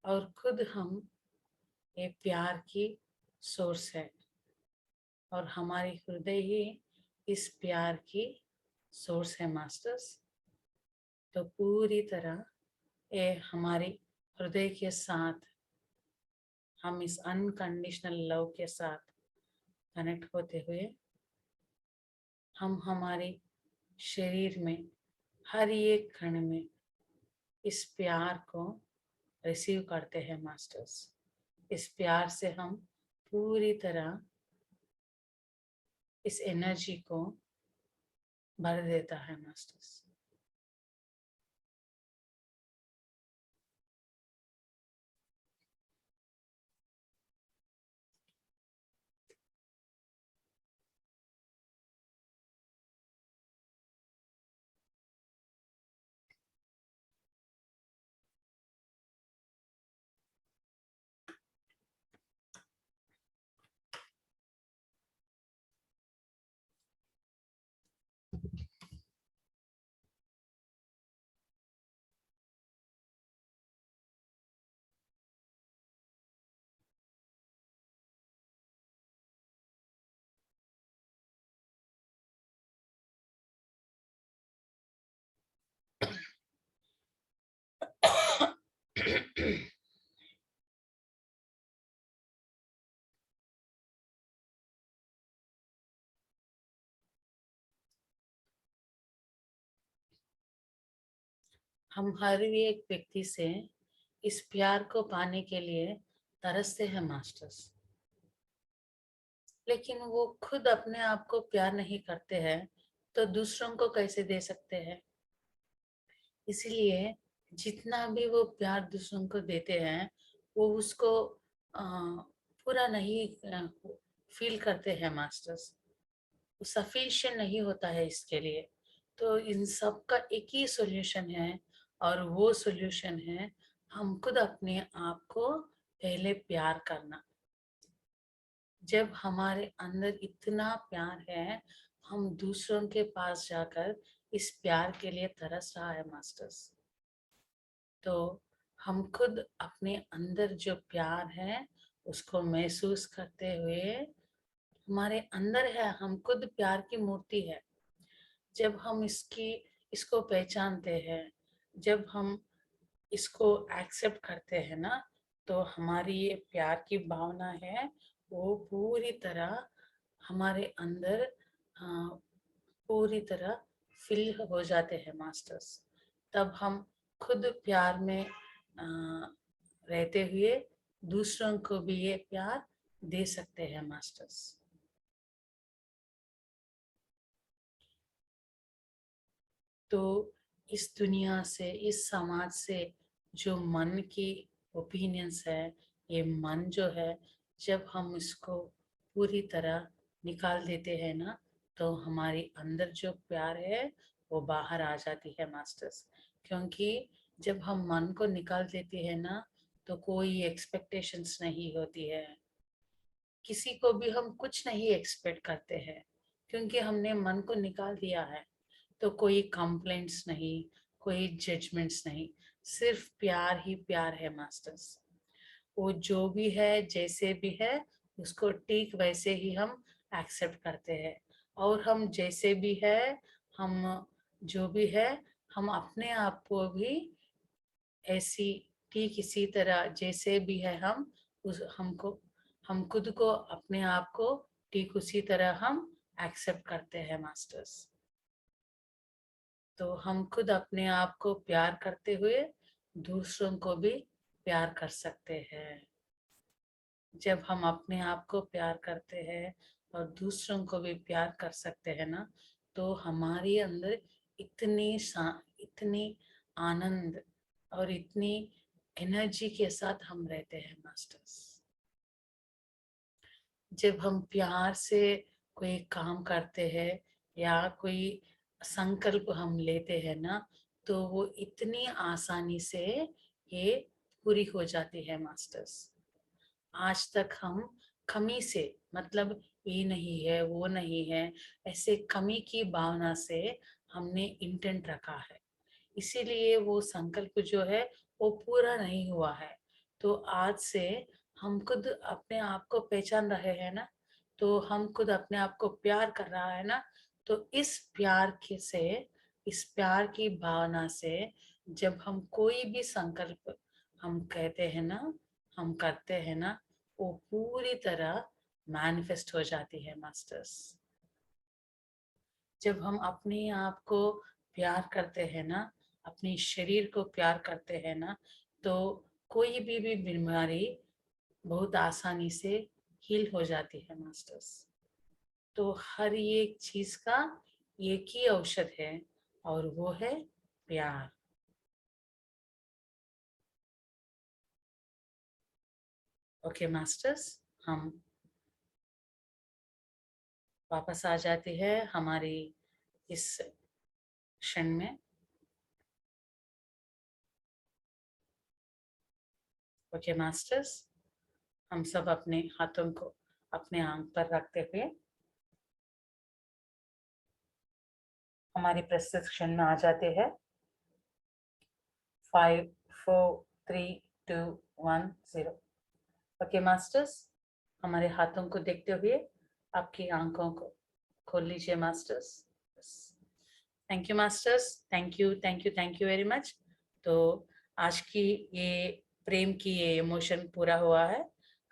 और खुद हम ये प्यार की सोर्स है और हमारी हृदय ही इस प्यार की सोर्स है मास्टर्स। तो पूरी तरह ये हमारी हृदय के साथ हम इस अनकंडीशनल लव के साथ कनेक्ट होते हुए हम हमारे शरीर में हर एक कण में इस प्यार को रिसीव करते हैं मास्टर्स। इस प्यार से हम पूरी तरह इस एनर्जी को भर देता है मास्टर्स। हम हर एक व्यक्ति से इस प्यार को पाने के लिए तरसते हैं मास्टर्स, लेकिन वो खुद अपने आप को प्यार नहीं करते हैं तो दूसरों को कैसे दे सकते हैं। इसलिए जितना भी वो प्यार दूसरों को देते हैं वो उसको पूरा नहीं फील करते हैं मास्टर्स, सफिशिएंट नहीं होता है इसके लिए। तो इन सब का एक ही सॉल्यूशन है, और वो सॉल्यूशन है हम खुद अपने आप को पहले प्यार करना। जब हमारे अंदर इतना प्यार है, हम दूसरों के पास जाकर इस प्यार के लिए तरस रहा है मास्टर्स। तो हम खुद अपने अंदर जो प्यार है उसको महसूस करते हुए, हमारे अंदर है, हम खुद प्यार की मूर्ति है। जब हम इसको पहचानते हैं, जब हम इसको एक्सेप्ट करते हैं ना, तो हमारी ये प्यार की भावना है वो पूरी तरह हमारे अंदर पूरी तरह फिल हो जाते हैं मास्टर्स। तब हम खुद प्यार में रहते हुए दूसरों को भी ये प्यार दे सकते हैं मास्टर्स। तो इस दुनिया से, इस समाज से जो मन की ओपिनियंस है, ये मन जो है, जब हम इसको पूरी तरह निकाल देते हैं ना, तो हमारी अंदर जो प्यार है वो बाहर आ जाती है मास्टर्स। क्योंकि जब हम मन को निकाल देते हैं ना, तो कोई एक्सपेक्टेशंस नहीं होती है, किसी को भी हम कुछ नहीं एक्सपेक्ट करते हैं, क्योंकि हमने मन को निकाल दिया है। तो कोई कंप्लेंट्स नहीं, कोई जजमेंट्स नहीं, सिर्फ प्यार ही प्यार है मास्टर्स। वो जो भी है, जैसे भी है, उसको ठीक वैसे ही हम एक्सेप्ट करते हैं। और हम जैसे भी है, हम जो भी है, हम अपने आप को भी ऐसी ठीक इसी तरह जैसे भी है, हम खुद को, अपने आप को ठीक उसी तरह हम एक्सेप्ट करते हैं मास्टर्स। तो हम खुद अपने आप को प्यार करते हुए दूसरों को भी प्यार कर सकते हैं। जब हम अपने आप को प्यार करते हैं और दूसरों को भी प्यार कर सकते हैं ना, तो हमारे अंदर इतनी आनंद और इतनी एनर्जी के साथ हम रहते हैं मास्टर्स। जब हम प्यार से कोई काम करते हैं या कोई संकल्प हम लेते हैं ना, तो वो इतनी आसानी से ये पूरी हो जाती है मास्टर्स। आज तक हम कमी से, मतलब ये नहीं है वो नहीं है, ऐसे कमी की भावना से हमने इंटेंट रखा है, इसीलिए वो संकल्प जो है वो पूरा नहीं हुआ है। तो आज से हम खुद अपने आप को पहचान रहे हैं ना, तो हम खुद अपने आप को प्यार कर रहा है ना, तो इस प्यार के से, इस प्यार की भावना से जब हम कोई भी संकल्प हम कहते हैं ना, हम करते हैं ना, वो पूरी तरह मैनिफेस्ट हो जाती है मास्टर्स। जब हम अपने आप को प्यार करते हैं ना, अपने शरीर को प्यार करते हैं ना, तो कोई भी बीमारी बहुत आसानी से हील हो जाती है मास्टर्स। तो हर एक चीज का एक ही औषध है, और वो है प्यार। ओके मास्टर्स, हम वापस आ जाते हैं हमारी इस क्षण में। ओके मास्टर्स, हम सब अपने हाथों को अपने आंख पर रखते हुए हमारी प्रस्तुत क्षण में आ जाते हैं। 5 4 3 2 1 0। ओके मास्टर्स, हमारे हाथों को देखते हुए आपकी आंखों को खोल लीजिए masters. Thank you masters, thank you thank you thank you very much. तो आज की ये प्रेम की ये इमोशन पूरा हुआ है।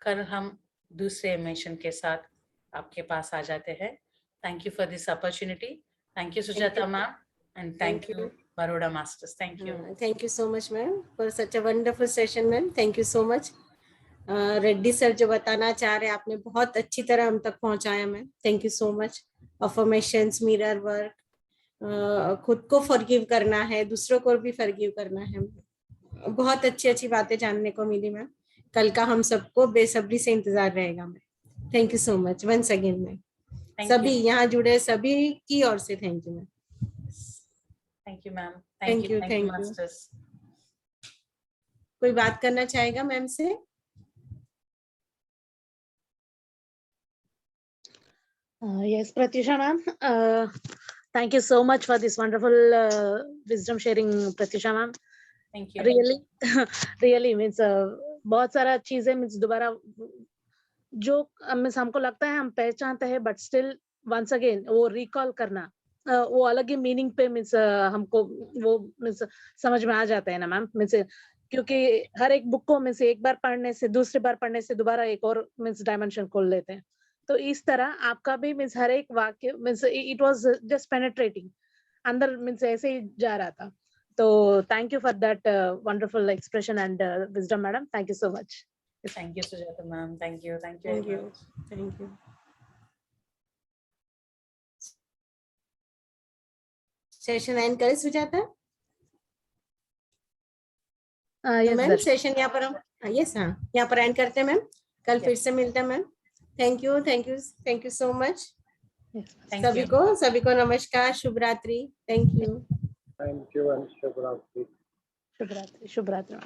कल हम दूसरे इमोशन के साथ आपके पास आ जाते हैं। Thank you for this opportunity. Thank you Thank Sujata you. Ma'am, and Thank thank you you. Baroda Masters. Thank you. Thank you so much, ma'am, for such a wonderful session, ma'am. Thank you so much. Reddy sir जो बताना चाह रहे हैं आपने बहुत अच्छी तरह हम तक पहुंचाया, ma'am. Thank you so much. Affirmations, mirror work, खुद को फॉरगिव करना है, दूसरों को भी फॉरगिव करना है. बहुत अच्छी अच्छी बातें जानने को मिली, मैम. कल का हम सबको बेसब्री से इंतजार रहेगा, ma'am. Thank you so much once again, ma'am. सभी यहाँ जुड़े सभी की ओर से thank you, ma'am. Thank you, ma'am. Thank you, Thank you, Masters. कोई बात करना चाहेगा मैम से? Yes, Pratyusha ma'am. Thank you so much for this wonderful wisdom sharing, Pratyusha ma'am. Thank you. Really means बहुत सारा चीजें means दोबारा जो means हमको लगता है हम पहचानते हैं, but still once again वो recall करना वो अलग ही मीनिंग पे मीन्स हमको वो मीन्स समझ में आ जाता है ना मैम. मीन्स क्योंकि हर एक बुक को मीन्स एक बार पढ़ने से दूसरी बार पढ़ने से दोबारा एक और मीन्स डायमेंशन खोल लेते हैं. तो इस तरह आपका भी मीन्स हर एक वाक्य means it was just penetrating अंदर मीन्स ऐसे ही जा रहा था. तो thank you for that wonderful expression and wisdom madam. Thank you so much. Thank you, Sujata ma'am. Thank you. Thank you. Session and करें सुजाता? मैम सेशन यहाँ पर हम यस हाँ यहाँ पर एंड करते हैं मैम. कल फिर से मिलते हैं ma'am. Thank you so much. सभी को नमस्कार, शुभ रात्रि. Thank you. Thank you and Shubh Ratri. शुभ रात्रि.